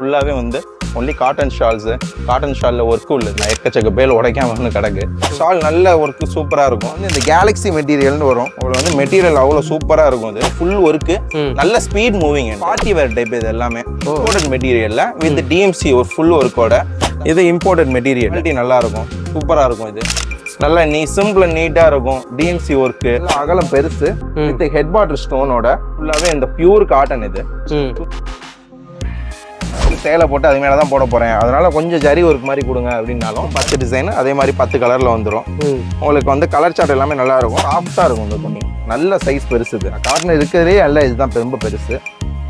ஃபுல்லாகவே வந்து only cotton shawls, cotton ஷாலில் ஒர்க்கு உள்ளது. எக்கச்சக்க பேல் உடைக்காம வந்து கிடக்கு. ஷால் நல்ல ஒர்க்கு சூப்பராக இருக்கும். வந்து இந்த கேலக்ஸி மெட்டீரியல்னு வரும். உங்களுக்கு வந்து மெட்டீரியல் அவ்வளோ சூப்பராக இருக்கும். அது ஃபுல் ஒர்க்கு, நல்ல speed moving, party wear type. இது எல்லாமே இம்போர்ட்டட் மெட்டீரியலில் வித் டிஎம்சி ஒரு ஃபுல் ஒர்க்கோட. இது இம்போர்ட்டட் மெட்டீரியல், நல்லா இருக்கும், சூப்பராக இருக்கும். இது நல்லா சிம்பிள் அண்ட் நீட்டாக இருக்கும். டிஎம்சி ஒர்க்கு, அகலம் பெருசு, வித் ஹெட் பாட்டர் ஸ்டோனோட. ஃபுல்லாகவே இந்த பியூர் காட்டன். இது சேலை போட்டு அது மேலே தான் போட போகிறேன், அதனால கொஞ்சம் ஜரி ஒர்க் மாதிரி கொடுங்க அப்படின்னாலும் 10 டிசைன் அதே மாதிரி 10 கலரில் வந்துடும். உங்களுக்கு வந்து கலர் சார்ட் எல்லாமே நல்லா இருக்கும். சாஃப்டாக இருக்கும் இந்த துணி. நல்ல சைஸ் பெருசு. இது காட்டன் இருக்கிறதே அல்ல, இதுதான் ரொம்ப பெருசு.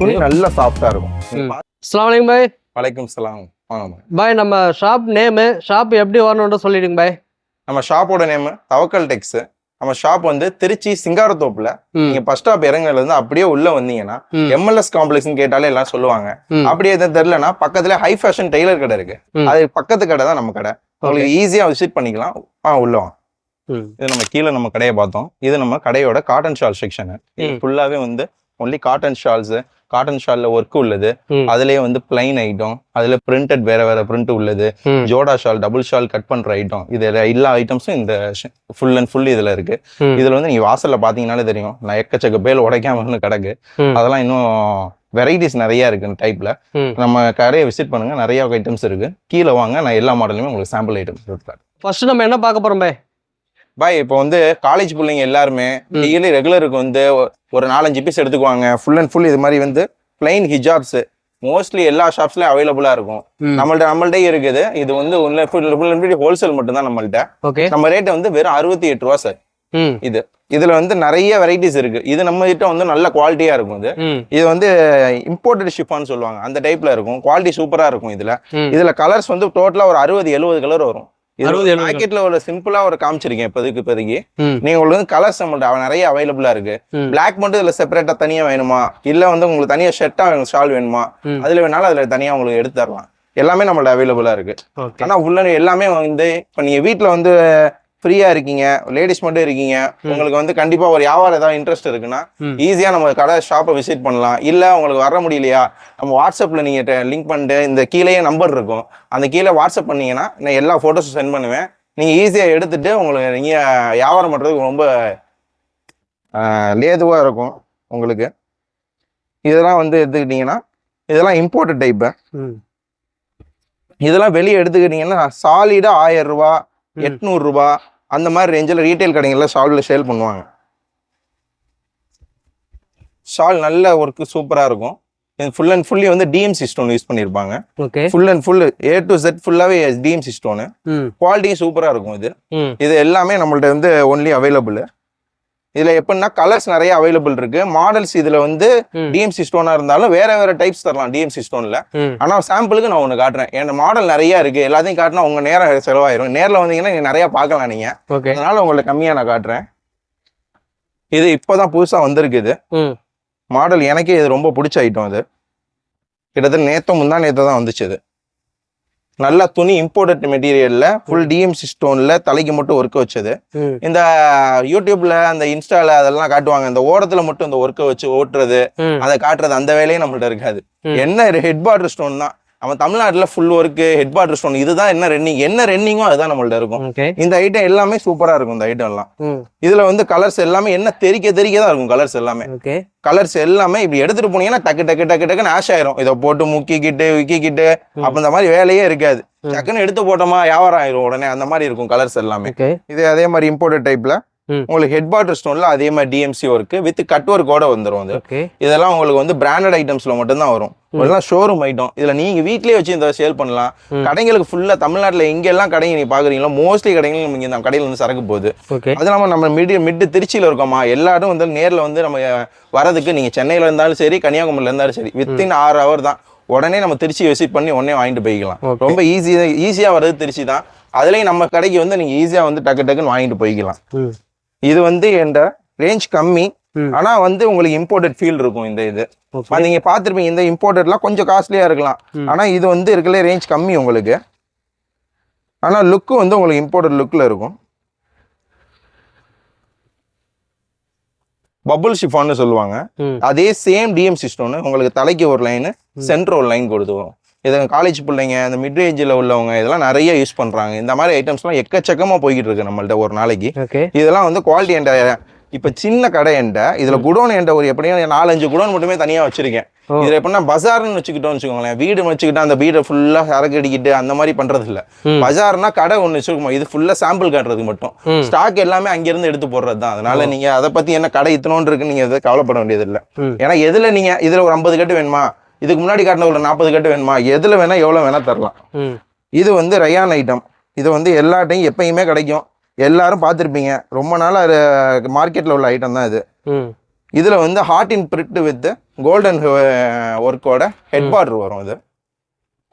துணி நல்ல சாஃப்டாக இருக்கும். அஸ்ஸலாமு அலைக்கும் பாய். வலைக்கும் சலாம். வாங்க பாய். நம்ம ஷாப் நேமு, ஷாப் எப்படி வரணும்னு சொல்லிடுங்க பாய். நம்ம ஷாப்போட நேமு தவக்கல் டெக்ஸ். நம்ம ஷாப் வந்து திருச்சி சிங்காரத்தோப்புல. நீங்க பஸ் ஸ்டாப் இறங்குல இருந்து அப்படியே உள்ள வந்தீங்கன்னா எம்எல்எஸ் காம்ப்ளெக்ஸ் கேட்டாலே எல்லாம் சொல்லுவாங்க. அப்படியே எதுவும் தெரியலன்னா பக்கத்துல ஹை ஃபேஷன் டெய்லர் கடை இருக்கு. அது பக்கத்து கடை தான் நம்ம கடை. உங்களுக்கு ஈஸியா விசிட் பண்ணிக்கலாம். உள்ள வாங்க. இது நம்ம கீழே நம்ம கடையை பார்த்தோம். இது நம்ம கடையோட காட்டன் ஷால் செக்ஷன். ஃபுல்லாவே வந்து ஒன்லி காட்டன் ஷால்ஸ், காட்டன் ஷால்ல ஒர்க் உள்ளது. அதுலயே வந்து பிளைன் ஐட்டம், அதுல பிரிண்டட் வேற வேற பிரிண்ட் உள்ளது. ஜோடா ஷால், டபுள் ஷால் கட் பண்ற ஐட்டம், இது எல்லா ஐட்டம்ஸும் இந்த ஃபுல் அண்ட் ஃபுல் இதுல இருக்கு. இதுல வந்து நீங்க வாசல்ல பாத்தீங்கன்னாலே தெரியும், நான் எக்கச்சக்க பேல் உடைக்காம கிடக்கு. அதெல்லாம் இன்னும் வெரைட்டிஸ் நிறைய இருக்கு டைப்ல. நம்ம கடையை விசிட் பண்ணுங்க, நிறைய ஐட்டம்ஸ் இருக்கு. கீழே வாங்க, நான் எல்லா மாடலுமே உங்களுக்கு சாம்பிள் ஐட்டம்ஸ் கொடுத்துறேன். ஃபர்ஸ்ட் நம்ம என்ன பார்க்க போறோம் பாய்? இப்போ வந்து காலேஜ் பிள்ளைங்க எல்லாருமே டெய்லி ரெகுலருக்கு வந்து ஒரு 4-5 பீஸ் எடுத்துக்குவாங்க. ஃபுல் அண்ட் ஃபுல் இது மாதிரி வந்து பிளைன் ஹிஜாப்ஸ் மோஸ்ட்லி எல்லா ஷாப்ஸ்லயும் அவைலபிளா இருக்கும். நம்மள்ட்ட இருக்குது. இது வந்து ஹோல்சேல் மட்டும் தான் நம்மள்ட்ட. நம்ம ரேட் வந்து வெறும் 68 ரூபா சார். இதுல வந்து நிறைய வெரைட்டிஸ் இருக்கு. இது நம்ம கிட்ட வந்து நல்ல குவாலிட்டியா இருக்கும். இது வந்து இம்போர்ட்டட் ஷிஃபான்னு சொல்லுவாங்க, அந்த டைப்ல இருக்கும். குவாலிட்டி சூப்பரா இருக்கும். இதுல கலர்ஸ் வந்து டோட்டலா ஒரு 60-70 கலர் வரும். பாக்கெட்ல ஒரு சிம்பிளா ஒரு காமிச்சிருக்கேன் இப்போதைக்கு. நீங்க உங்களுக்கு கலர்ஸ் நம்மள்ட்ட நிறைய அவைலபிளா இருக்கு. பிளாக் மட்டும் இதுல செப்பரேட்டா தனியா வேணுமா, இல்ல வந்து உங்களுக்கு தனியா ஷர்ட்டா ஷால் வேணுமா, அதுல வேணாலும் அதுல தனியா உங்களுக்கு எடுத்து தரலாம். எல்லாமே நம்மள்ட்ட அவைலபிளா இருக்கு. ஆனா உள்ள எல்லாமே வந்து இப்ப நீங்க வீட்டுல வந்து ஃப்ரீயா இருக்கீங்க, லேடிஸ் மட்டும் இருக்கீங்க, உங்களுக்கு வந்து கண்டிப்பா ஒரு வியாபாரம் ஏதாவது இன்ட்ரெஸ்ட் இருக்குன்னா ஈஸியா நம்ம கடை ஷாப்பை விசிட் பண்ணலாம். இல்ல உங்களுக்கு வர முடியலையா, நம்ம வாட்ஸ்அப்ல நீங்க லிங்க் பண்ணிட்டு இந்த கீழேயே நம்பர் இருக்கும், அந்த கீழே வாட்ஸ்அப் பண்ணீங்கன்னா நான் எல்லா போட்டோஸும் சென்ட் பண்ணுவேன். நீங்க ஈஸியா எடுத்துட்டு உங்களுக்கு நீங்க வியாபாரம் பண்றதுக்கு ரொம்ப லேதுவா இருக்கும் உங்களுக்கு. இதெல்லாம் வந்து எடுத்துக்கிட்டீங்கன்னா இதெல்லாம் இம்போர்ட்டட் டைப். இதெல்லாம் வெளியே எடுத்துக்கிட்டீங்கன்னா சாலிடா 1000 ரூபா 800 ரூபா அந்த மாதிரி ரேஞ்சில் ரீட்டைல் கடைகள்ல ஷால்ல சேல் பண்ணுவாங்க. ஷால் நல்ல ஒர்க்கு சூப்பரா இருக்கும். ஃபுல் அண்ட் ஃபுல்லி வந்து டிஎம்சி ஸ்டோன் யூஸ் பண்ணிருப்பாங்க. Full and full A to Z ஃபுல்லாவே டிஎம்சி ஸ்டோனு. குவாலிட்டியும் சூப்பரா இருக்கும். இது எல்லாமே நம்மள்ட்ட வந்து ஒன்லி அவைலபிள். இதுல எப்படின்னா கலர்ஸ் நிறைய அவைலபிள் இருக்கு. மாடல்ஸ் இதுல வந்து டிஎம்சி ஸ்டோனா இருந்தாலும் வேற வேற டைப்ஸ் தரலாம் டிஎம்சி ஸ்டோன்ல. ஆனா சாம்பிளுக்கு நான் ஒண்ணு காட்டுறேன். என் மாடல் நிறைய இருக்கு, எல்லாத்தையும் காட்டினா உங்க நேரம் செலவாயிரும். நேரில் வந்தீங்கன்னா நீங்க நிறைய பார்க்கலாம் நீங்க. அதனால உங்களுக்கு கம்மியா நான் காட்டுறேன். இது இப்பதான் புதுசா வந்திருக்கு. இது மாடல் எனக்கே இது ரொம்ப பிடிச்ச ஐட்டம். இது கிட்டத்தட்ட முந்தா நேத்து தான் வந்துச்சு. இது நல்ல துணி, இம்போர்ட்டட் மெட்டீரியல்ல ஃபுல் டிஎம்சி ஸ்டோன்ல தலைக்கு மட்டும் ஒர்க் வச்சது. இந்த யூடியூப்ல அந்த இன்ஸ்டால அதெல்லாம் காட்டுவாங்க, இந்த ஓரத்துல மட்டும் இந்த ஒர்க்கை வச்சு ஓட்டுறது, அதை காட்டுறது, அந்த வேலையே நம்மள்ட்ட இருக்காது. என்ன ஹெட் பார்டர் ஸ்டோன் தான் நம்ம தமிழ்நாட்டுல full work, head border stone. இதுதான் என்ன ரன்னிங்கோ அதுதான் நம்மள்ட்ட இருக்கும். இந்த ஐட்டம் எல்லாமே சூப்பரா இருக்கும். இந்த ஐட்டம் எல்லாம் இதுல வந்து கலர்ஸ் எல்லாமே என்ன தெரிக்க தான் இருக்கும். கலர்ஸ் எல்லாமே இப்படி எடுத்துட்டு போனீங்கன்னா டக்கு டக்குன்னு ஆஷ் ஆயிரும். இதை போட்டு விக்கிக்கிட்டு அப்ப இந்த மாதிரி வேலையே இருக்காது. டக்குன்னு எடுத்து போட்டோமா வியாபாரம் ஆயிரும் உடனே. அந்த மாதிரி இருக்கும் கலர்ஸ் எல்லாமே. இது அதே மாதிரி இம்போர்ட்டட் டைப்ல உங்களுக்கு ஹெட் பார்டர் ஸ்டோன்ல அதே மாதிரி டிஎம்சி ஒர்க் வித் கட் ஒர்க்கோட வந்துடும். இதெல்லாம் உங்களுக்கு வந்து பிராண்டட் ஐட்டம்ஸ்ல மட்டும் தான் வரும். இதெல்லாம் ஷோரூம் ஐட்டம். இதுல நீங்க வீட்லயே வச்சு இந்த சேல் பண்ணலாம். கடைகளுக்கு ஃபுல்லா தமிழ்நாட்டுல எங்க எல்லாம் கடைங்க நீ பாக்குறீங்களோ மோஸ்ட்லி கடைகள் நமக்கு இந்த கடையில வந்து சரக்கு போகுது. அது இல்லாம நம்ம மிட் திருச்சியில இருக்கோமா, எல்லாரும் வந்து நேர்ல வந்து நம்ம வரதுக்கு நீங்க சென்னையில இருந்தாலும் சரி, கன்னியாகுமரியில இருந்தாலும் சரி, வித்தின் 6 hours தான். உடனே நம்ம திருச்சி விசிட் பண்ணி உடனே வாங்கிட்டு போய்க்கலாம். ரொம்ப ஈஸியா வர்றது திருச்சி தான். அதுலயும் நம்ம கடைக்கு வந்து நீங்க ஈஸியா வந்து டக்குன்னு வாங்கிட்டு போய்க்கலாம். இது வந்து என் ரேஞ்ச் கம்மி, ஆனா வந்து உங்களுக்கு இம்போர்ட்டட் ஃபீல் இருக்கும். இது நீங்க பாத்துருப்பீங்க. இந்த இம்போர்ட்டட்லாம் கொஞ்சம் காஸ்ட்லியா இருக்கலாம், ஆனா இது வந்து இருக்கல ரேஞ்ச் கம்மி உங்களுக்கு. ஆனா லுக்கு வந்து உங்களுக்கு இம்போர்ட்டட் லுக்ல இருக்கும். பபுள் ஷிஃபான்னு சொல்லுவாங்க. அதே சேம் டிஎம்சி ஸ்டோன் உங்களுக்கு தலைக்கு ஒரு லைன், சென்டர் ஒரு லைன் கொடுத்து வரும். இது காலேஜ் பிள்ளைங்க இந்த மிட் ஏஜ்ல உள்ளவங்க இதெல்லாம் நிறைய யூஸ் பண்றாங்க. இந்த மாதிரி ஐட்டம்ஸ்லாம் எக்கச்சக்கமா போய்கிட்டு இருக்கு நம்மள்ட்ட ஒரு நாளைக்கு. இதெல்லாம் வந்து குவாலிட்டி என்ட இப்ப சின்ன கடை என்ட இதுல குடோன் என்ட ஒரு எப்படியும் 4-5 குடோன் மட்டுமே தனியா வச்சிருக்கேன். இதுல எப்படின்னா பஜார்னு வச்சுக்கிட்டோம்னு வச்சுக்கோங்களேன், வீடு வச்சுக்கிட்டா அந்த வீடை ஃபுல்லா சரக்கு அடிக்கிட்டு அந்த மாதிரி பண்றது இல்ல. பஜார்னா கடை ஒண்ணு வச்சிருக்கோம், இது ஃபுல்லா சாம்பிள் காட்டுறதுக்கு மட்டும். ஸ்டாக் எல்லாமே அங்கிருந்து எடுத்து போடுறது தான். அதனால நீங்க அதை பத்தி என்ன கடை இத்தனோன்னு இருக்குன்னு நீங்க எதை கவலைப்பட வேண்டியது இல்லை. ஏன்னா எதுல நீங்க இதுல ஒரு 50 கட்டு வேணுமா, இதுக்கு முன்னாடி காட்டின ஒரு 40 கட்டு வேணுமா, எதுல வேணா எவ்வளவு வேணா தரலாம். இது வந்து ரயான் ஐட்டம். இது வந்து எல்லா டைம் எப்பயுமே கிடைக்கும், எல்லாரும் பார்த்துருப்பீங்க. ரொம்ப நாளா மார்க்கெட்ல உள்ள ஐட்டம் தான் இது. இதுல வந்து heart in print with golden ஒர்க்கோட ஹெட் பார்டர் வரும். இது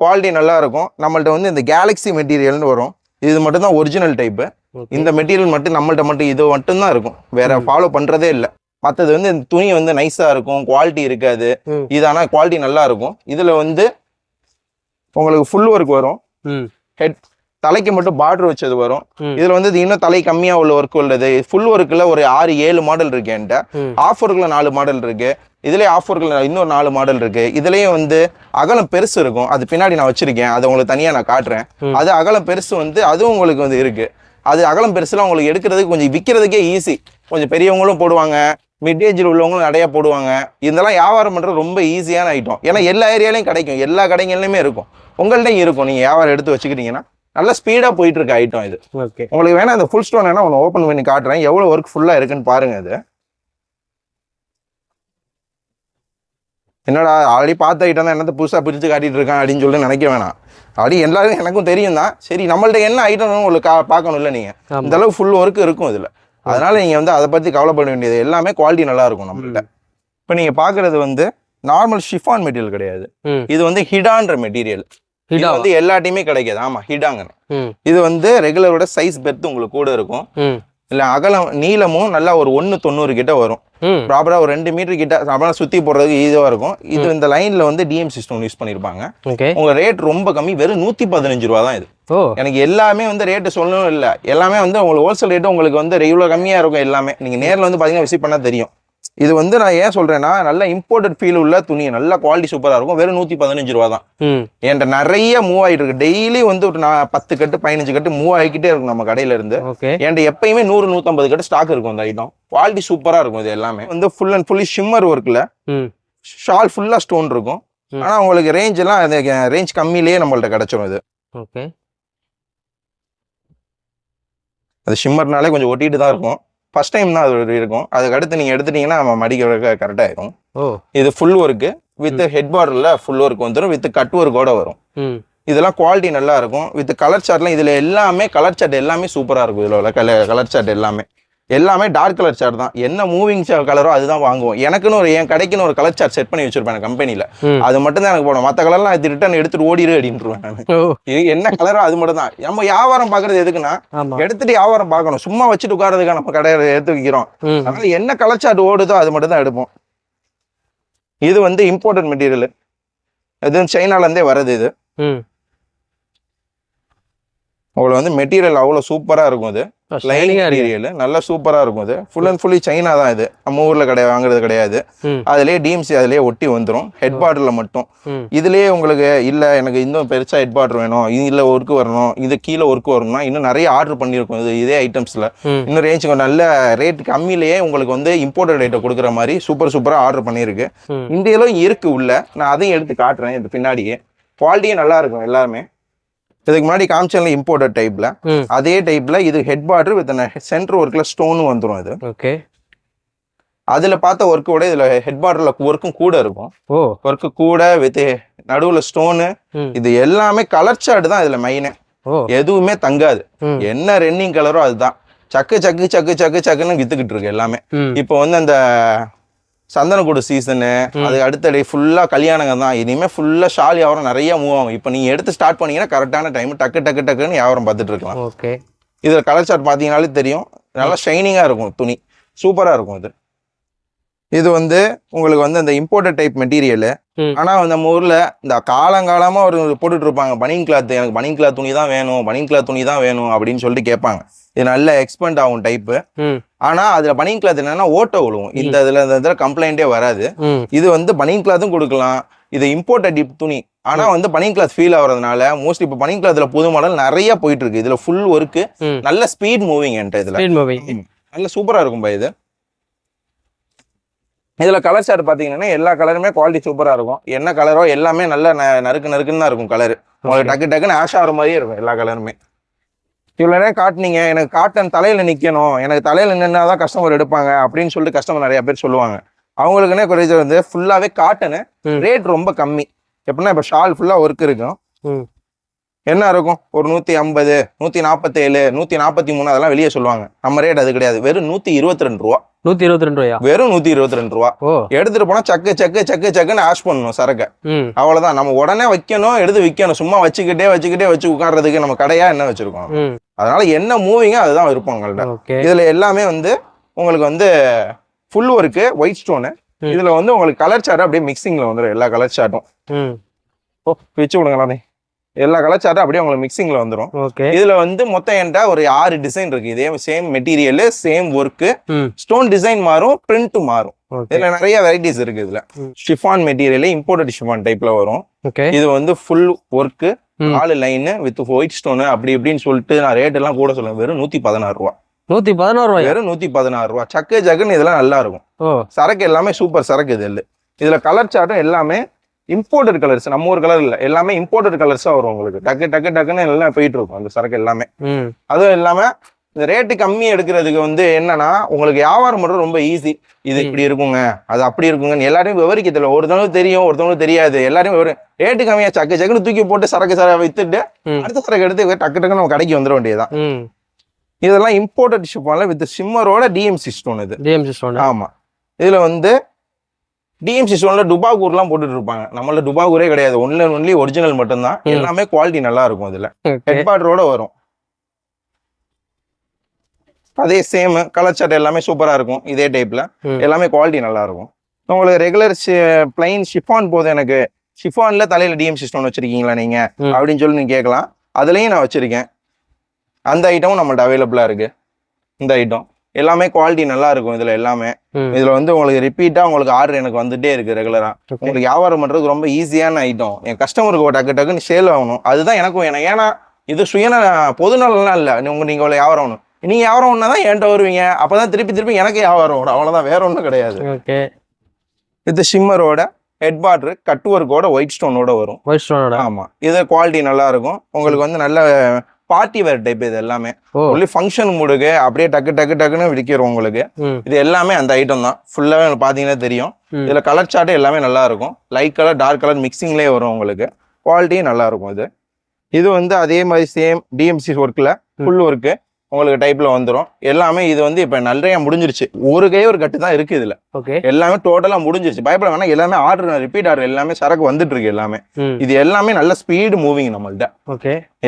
குவாலிட்டி நல்லா இருக்கும். நம்மள்ட்ட வந்து இந்த கேலக்ஸி மெட்டீரியல்னு வரும். இது மட்டும் தான் ஒரிஜினல் டைப்பு. இந்த மெட்டீரியல் மட்டும் நம்மள்ட்ட மட்டும் இது மட்டும் தான் இருக்கும், வேற ஃபாலோ பண்றதே இல்லை. மற்றது வந்து இந்த துணி வந்து நைஸா இருக்கும், குவாலிட்டி இருக்காது. இது ஆனா குவாலிட்டி நல்லா இருக்கும். இதுல வந்து உங்களுக்கு ஃபுல் ஒர்க் வரும், ஹெட் தலைக்கு மட்டும் பார்டர் வச்சது வரும். இதுல வந்து இன்னும் தலை கம்மியா உள்ள ஒர்க் உள்ளது. ஃபுல் ஒர்க்ல ஒரு 6-7 மாடல் இருக்கு என்கிட்ட. ஆஃப் ஒர்க்ல 4 மாடல் இருக்கு. இதுலயே ஆஃப் ஒர்க்ல இன்னொரு 4 மாடல் இருக்கு. இதுலயே வந்து அகலம் பெருசு இருக்கும், அது பின்னாடி நான் வச்சிருக்கேன், அதை உங்களுக்கு தனியா நான் காட்டுறேன். அது அகலம் பெருசு வந்து அதுவும் உங்களுக்கு வந்து இருக்கு. அது அகலம் பெருசுலாம் உங்களுக்கு எடுக்கிறதுக்கு கொஞ்சம் விற்கிறதுக்கே ஈஸி. கொஞ்சம் பெரியவங்களும் போடுவாங்க, மிட் ஏஜில் உள்ளவங்களும் நிறைய போடுவாங்க. இதெல்லாம் வியாபாரம் பண்றது ரொம்ப ஈஸியான ஐட்டம். ஏன்னா எல்லா ஏரியாலையும் கிடைக்கும், எல்லா கடைகள்லையுமே இருக்கும், உங்கள்ட்டையும் இருக்கும். நீங்க வியாபாரம் எடுத்து வச்சுக்கிட்டீங்கன்னா நல்லா ஸ்பீடா போயிட்டு இருக்க ஐட்டம் இது. உங்களுக்கு வேணா இந்த ஃபுல் ஸ்டோன் வேணா ஒன்று ஓப்பன் பண்ணி காட்டுறேன், எவ்வளவு ஒர்க் ஃபுல்லா இருக்குன்னு பாருங்க. இது என்னடா ஆல்ரெடி பார்த்த ஐட்டம் தான், என்னத்தை புதுசா பிரிச்சு காட்டிட்டு இருக்கான் அப்படின்னு சொல்லி நினைக்க வேணாம். அப்படி எல்லாரும் எனக்கும் தெரியும் தான். சரி, நம்மள்ட்ட என்ன ஐட்டம் உங்களுக்கு பார்க்கணும் இல்லை, நீங்க இந்த அளவு ஃபுல் ஒர்க் இருக்கும் இதுல. அதனால நீங்க வந்து அதை பத்தி கவலைப்பட வேண்டியது, எல்லாமே குவாலிட்டி நல்லா இருக்கும் நம்மள்ட்ட. இப்போ நீங்க பாக்குறது வந்து நார்மல் ஷிஃபான் மெட்டீரியல் கிடையாது, இது வந்து ஹிடான்ற மெட்டீரியல். இது வந்து எல்லாத்தையுமே கிடைக்காது. ஆமா, ஹிடாங்க. இது வந்து ரெகுலரோட சைஸ் பெர்த் உங்களுக்கு கூட இருக்கும். இல்ல அகலம் நீளமும் நல்லா ஒரு 1.90 கிட்ட வரும். ப்ராப்பரா ஒரு 2 மீட்டர் கிட்ட அப்புறம் சுத்தி போடுறதுக்கு ஈஸியா இருக்கும். இது இந்த லைன்ல வந்து டிஎம்சி ஸ்டோன் யூஸ் பண்ணிருப்பாங்க. உங்க ரேட் ரொம்ப கம்மி, வெறும் 115 ரூபா தான் இது. எனக்கு எல்லாமே வந்து ரேட்டு சொல்லணும் இல்ல, எல்லாமே வந்து உங்களுக்கு ஹோல்சேல் ரேட்டு உங்களுக்கு வந்து ரெகுலர் கம்மியா இருக்கும் எல்லாமே. நீங்க நேர்ல வந்து பாத்தீங்கன்னா விசிட் பண்ணா தெரியும். இது வந்து நான் ஏன் சொல்றேன்னா, நல்ல இம்போர்ட்டட் ஃபீல் உள்ள துணி, நல்ல குவாலிட்டி சூப்பரா இருக்கும். வெறும் 115 ரூபா தான். என்கிட்ட நிறைய மூவ் ஆயிட்டு இருக்கு. டெய்லி வந்து ஒரு 10 கட்டு 15 கட்டு மூவ் ஆகிக்கிட்டே இருக்கும் நம்ம கடையில இருந்து. என்கிட்ட எப்பயுமே 100-150 கட்டு ஸ்டாக் இருக்கும். அந்த ஐட்டம் குவாலிட்டி சூப்பரா இருக்கும். இது எல்லாமே வந்து ஃபுல் அண்ட் ஃபுல்லி ஷிம்மர் ஒர்க்ல, ஷால் ஃபுல்லா ஸ்டோன் இருக்கும். ஆனா உங்களுக்கு ரேஞ்ச் எல்லாம் ரேஞ்ச் கம்மியிலேயே நம்மள்ட்ட கிடைச்சிடும். இது அது ஷிம்மர்னாலே கொஞ்சம் ஒட்டிட்டு தான் இருக்கும். ஃபர்ஸ்ட் டைம் தான் அது இருக்கும். அதுக்கு அடுத்து நீங்க எடுத்துட்டீங்கன்னா நம்ம மடிக்க கரெக்டா ஆயிடும். இது ஃபுல் ஒர்க்கு வித் ஹெட் பார்டர்ல ஃபுல் ஒர்க் வந்துடும், வித் கட் ஒர்க்கோட வரும். இதெல்லாம் குவாலிட்டி நல்லா இருக்கும். வித் கலர் சார்ட்லாம் இதுல எல்லாமே கலர் சார்ட் எல்லாமே சூப்பரா இருக்கும். இதுல உள்ள கலர் சார்ட் எல்லாமே டார்க் கலர் சார்ட் தான். என்ன மூவிங் கலரோ அதுதான் வாங்குவோம். எனக்குன்னு என் கடைக்குன்னு ஒரு கலர் சார்ட் செட் பண்ணி வச்சிருப்பேன் கம்பெனில. அது மட்டும் தான் எனக்கு போடும். மற்ற கலர்லாம் அது ரிட்டர்ன் எடுத்துட்டு ஓடிடு அப்படின்ட்டுருவேன் நான். இது என்ன கலரோ அது மட்டும் தான். நம்ம வியாபாரம் பாக்குறது எதுக்குன்னா, எடுத்துட்டு வியாபாரம் பார்க்கணும். சும்மா வச்சுட்டு உட்காரதுக்காக நம்ம கடையை எடுத்து வைக்கிறோம். அதனால என்ன கலர் சார்ட் ஓடுதோ அது மட்டும் தான் எடுப்போம். இது வந்து இம்போர்ட்டட் மெட்டீரியல், இது சைனால இருந்தே வருது. இது உங்களுக்கு வந்து மெட்டீரியல் அவ்வளோ சூப்பரா இருக்கும். இது மெட்டீரியல் நல்லா சூப்பரா இருக்கும். இது ஃபுல் அண்ட் ஃபுல்லி சைனா தான். இது நம்ம ஊர்ல வாங்குறது கிடையாது. அதுலயே டிஎம்சி அதுலயே ஒட்டி வந்துடும், ஹெட் பார்டர்ல மட்டும். இதுலயே உங்களுக்கு இல்ல எனக்கு இன்னும் பெருசா ஹெட் பார்டர் வேணும், இல்ல ஒர்க் வரணும், இது கீழே ஒர்க் வரணும்னா இன்னும் நிறைய ஆர்டர் பண்ணிருக்கும். இதே ஐட்டம்ஸ்ல இன்னும் ரேஞ்ச் நல்ல ரேட் கம்மியிலேயே உங்களுக்கு வந்து இம்போர்ட்டட் ரேட்டை கொடுக்குற மாதிரி சூப்பரா ஆர்டர் பண்ணிருக்கு. இந்தியாலும் இருக்கு உள்ள, நான் அதையும் எடுத்து காட்டுறேன். இது பின்னாடியே குவாலிட்டியும் நல்லா இருக்கும் எல்லாருமே. இதுக்கு முன்னாடி காமிச்சல இம்போர்ட்டட் டைப்ல, அதே டைப்ல இது ஹெட் பார்டர் வித் சென்டர் ஒர்க்ல ஸ்டோன் வந்துரும். இது அதுல பார்த்த ஒர்க்கோட இதுல ஹெட் பார்டர்ல ஒர்க்கும் கூட இருக்கும். ஒர்க்கு கூட வித் நடுவுல ஸ்டோனு. இது எல்லாமே கலர் சார்ட் தான் இதுல மெயினே, எதுவுமே தங்காது. என்ன ரன்னிங் கலரோ அதுதான். சக்குன்னு வித்துக்கிட்டு இருக்கு எல்லாமே. இப்போ வந்து அந்த சந்தனக்கூடு சீசனு, அது அடுத்த ஃபுல்லா கல்யாணங்க தான். இனிமே ஃபுல்லா ஷால் வியாபாரம் நிறைய மூவ் ஆகும். இப்போ நீங்க எடுத்து ஸ்டார்ட் பண்ணீங்கன்னா கரெக்டான டைம் டக்குன்னு வியாபாரம் பார்த்துட்டு இருக்கலாம். இதுல கலர் சார்ட் பாத்தீங்கன்னாலே தெரியும், நல்லா ஷைனிங்கா இருக்கும், துணி சூப்பரா இருக்கும். இது வந்து உங்களுக்கு வந்து அந்த இம்போர்ட்டட் டைப் மெட்டீரியல். ஆனா நம்ம ஊர்ல இந்த காலங்காலமா ஒரு போட்டுட்டு இருப்பாங்க, பனியன் கிளாத், எனக்கு பனியன் கிளாத் துணி தான் வேணும் அப்படின்னு சொல்லிட்டு கேட்பாங்க. இது நல்ல எக்ஸ்பெண்ட் ஆகும் டைப்பு. ஆனா அதுல பனியன் கிளாத் என்னன்னா ஓட்ட விழுவும். இந்த இதுல கம்ப்ளைண்டே வராது. இது வந்து பனியன் கிளாத்தும் கொடுக்கலாம், இது இம்போர்ட்டட் துணி. ஆனா வந்து பனியன் கிளாத் ஃபீல் ஆகுறதுனால மோஸ்ட்லி இப்போ பனியன் கிளாத்ல புது மாடல் நிறைய போயிட்டு இருக்கு. இதுல ஃபுல் ஒர்க்கு, நல்ல ஸ்பீட் மூவிங் என்கிட்ட இதுல நல்ல சூப்பரா இருக்கும் பா. இதுல கலர் சார்ட் பாத்தீங்கன்னா எல்லா கலருமே குவாலிட்டி சூப்பரா இருக்கும். என்ன கலரோ எல்லாமே நல்ல நறுக்கு நறுக்குன்னு தான் இருக்கும் கலர். உங்களுக்கு டக்கு டக்குன்னு ஆஷ் ஆகிற மாதிரியே இருக்கும் எல்லா கலருமே. இவ்வளோ நேரம் காட்டினீங்க, எனக்கு காட்டன் தலையில நிக்கணும், எனக்கு தலையில நின்னாதான் கஸ்டமர் எடுப்பாங்க அப்படின்னு சொல்லிட்டு கஸ்டமர் நிறைய பேர் சொல்லுவாங்க. அவங்களுக்குன்னே குறைஞ்ச வந்து ஃபுல்லாவே காட்டனு, ரேட் ரொம்ப கம்மி. எப்படின்னா இப்போ ஷால் ஃபுல்லா ஒர்க் இருக்கும். என்ன இருக்கும் ஒரு 150, 147, 143 அதெல்லாம் வெளியே சொல்லுவாங்க. நம்ம ரேட் அது கிடையாது. வெறும் 122 ரூபா. 122 ரூபாயா? வெறும் 122 ரூபா. எடுத்துட்டு போனா சக்கு சக்கு சக்கு சக்குன்னு ஆஷ் பண்ணணும் சரக்க. அவ்வளவுதான். நம்ம உடனே வைக்கணும், எடுத்து விற்கணும். சும்மா வச்சுக்கிட்டே வச்சு உட்கார்றதுக்கு நம்ம கடையா என்ன வச்சிருக்கோம். அதனால என்ன மூவிங்கோ அதுதான் இருப்பாங்கள்ட்ட. இதுல எல்லாமே வந்து உங்களுக்கு வந்து ஃபுல் ஒர்க்கு, ஒயிட் ஸ்டோனு. இதுல வந்து உங்களுக்கு கலர் சார்ட் அப்படியே மிக்சிங்ல வந்துடும். எல்லா கலர் சார்ட்டும் வச்சு விடுங்களே. எல்லா கலர் சார்ட்டும் அப்படியே உங்களுக்கு மிக்சிங்ல வந்துடும். இதுல வந்து மொத்தம் என்கிட்ட ஒரு 6 டிசைன் இருக்கு. இதே same material, same work, stone design மாறும், பிரிண்ட் மாறும். இதுல நிறைய வெரைட்டிஸ் இருக்கு. இதுல ஷிஃபான் மெட்டீரியல், இம்போர்ட்டட் ஷிஃபான் டைப்ல வரும். இது வந்து full work, 4 line with white stone அப்படி இப்படின்னு சொல்லிட்டு நான் ரேட் எல்லாம் கூட சொல்லுவேன். வெறும் 116 ரூபா. 116 ரூபாய். வெறும் 116 ரூபா. சக்கு ஜக்குன்னு இதெல்லாம் நல்லா இருக்கும். சரக்கு எல்லாமே சூப்பர் சரக்கு. இதுல கலர் சார்ட்டும் எல்லாமே இம்போர்ட்டட் கலர்ஸ், நம்ம ஒரு கலர் இல்ல, எல்லாமே இம்போர்ட்டட் கலர்ஸா வரும். உங்களுக்கு டக்கு டக்கு டக்குன்னு எல்லாம் போயிட்டு இருக்கும் அந்த சரக்கு எல்லாமே. அதுவும் இல்லாம இந்த ரேட்டு கம்மி எடுக்கிறதுக்கு வந்து என்னன்னா உங்களுக்கு வியாபாரம் பண்றது ரொம்ப ஈஸி. இது இப்படி இருக்குங்க, அது அப்படி இருக்குங்க, எல்லாரையும் விவரிக்க தெரியல. ஒருத்தவங்களுக்கு தெரியும், ஒருத்தவங்களுக்கு தெரியாது. எல்லாரையும் ரேட்டு கம்மியா சக்கு சக்குன்னு தூக்கி போட்டு சரக்கு வித்துட்டு அடுத்த சரக்கு எடுத்து டக்கு டக்குன்னு நம்ம கடைக்கு வந்துட வேண்டியதுதான். இதெல்லாம் இம்போர்ட்டட் ஷிஃபான்ல வித் ஷிம்மரோட டிஎம்சி ஸ்டோன். இது டிஎம்சி ஸ்டோன். ஆமா. இதுல வந்து டிஎம்சி ஸ்டோன்ல டுபாகூர்லாம் போட்டுட்டு இருப்பாங்க. நம்மள டுபாகூரே கிடையாது. ஒன்லி ஒரிஜினல் மட்டும்தான். எல்லாமே குவாலிட்டி நல்லா இருக்கும். இதுல ஹெட் பார்டரோட வரும். அதே சேம் கலர் சார்ட் எல்லாமே சூப்பரா இருக்கும். இதே டைப்ல எல்லாமே குவாலிட்டி நல்லா இருக்கும். உங்களுக்கு ரெகுலர் பிளைன் ஷிஃபான் போதும், எனக்கு ஷிஃபான்ல தலையில டிஎம்சி ஸ்டோன் வச்சிருக்கீங்களா நீங்க அப்படின்னு சொல்லி நீங்க கேட்கலாம். அதுலயும் நான் வச்சிருக்கேன். அந்த ஐட்டமும் நம்மள்ட்ட அவைலபிளா இருக்கு. இந்த ஐட்டம் எல்லாமே குவாலிட்டி நல்லா இருக்கும். இதுல எல்லாமே இதுல வந்து உங்களுக்கு ரிப்பீட்டா உங்களுக்கு ஆர்டர் எனக்கு வந்துட்டே இருக்கு ரெகுலரா. உங்களுக்கு வியாபாரம் பண்றதுக்கு ரொம்ப ஈஸியான ஐட்டம். என் கஸ்டமருக்கு டக்கு டக்குன்னு சேல் ஆகணும், அதுதான் எனக்கும் வேணும். ஏன்னா இது பொதுநலம் இல்ல. நீங்க அவ்வளவு வியாபாரம் ஆகணும். நீங்க வியாபாரம் ஒன்னாதான் என்கிட்ட வருவீங்க. அப்பதான் திருப்பி எனக்கு வியாபாரம் வரும். அவ்வளவுதான், வேற ஒன்றும் கிடையாது. இது ஷிம்மரோட ஹெட் பார்டர், கட் ஒர்க்கோட ஒயிட் ஸ்டோனோட வரும். ஒயிட் ஸ்டோனோட. ஆமா. இது குவாலிட்டி நல்லா இருக்கும். உங்களுக்கு வந்து நல்ல பார்ட்டி வேர் டைப். இது எல்லாமே ஒன்லி ஃபங்க்ஷன் மூடுக்கு அப்படியே டக்கு டக்கு டக்குன்னு விற்கிறோம் உங்களுக்கு. இது எல்லாமே அந்த ஐட்டம் தான். ஃபுல்லாவே பாத்தீங்கன்னா தெரியும். இதுல கலர் சார்ட் எல்லாமே நல்லா இருக்கும். லைட் கலர், டார்க் கலர் மிக்சிங்லேயே வரும். உங்களுக்கு குவாலிட்டியும் நல்லா இருக்கும். இது வந்து அதே மாதிரி சேம் டிஎம்சி ஒர்க்ல ஃபுல் ஒர்க்கு உங்களுக்கு டைப்ல வந்துடும். எல்லாமே இது வந்து இப்ப நிறைய முடிஞ்சிருச்சு. ஒரு கட்டு தான் இருக்கு இதுல. எல்லாமே டோட்டலா முடிஞ்சிருச்சு. பயப்பட வேணா. எல்லாமே ஆர்டர், ரிப்பீட் ஆர்டர், எல்லாமே சரக்கு வந்துட்டு இருக்கு எல்லாமே. இது எல்லாமே நல்ல ஸ்பீடு மூவிங் நம்மள்ட்ட.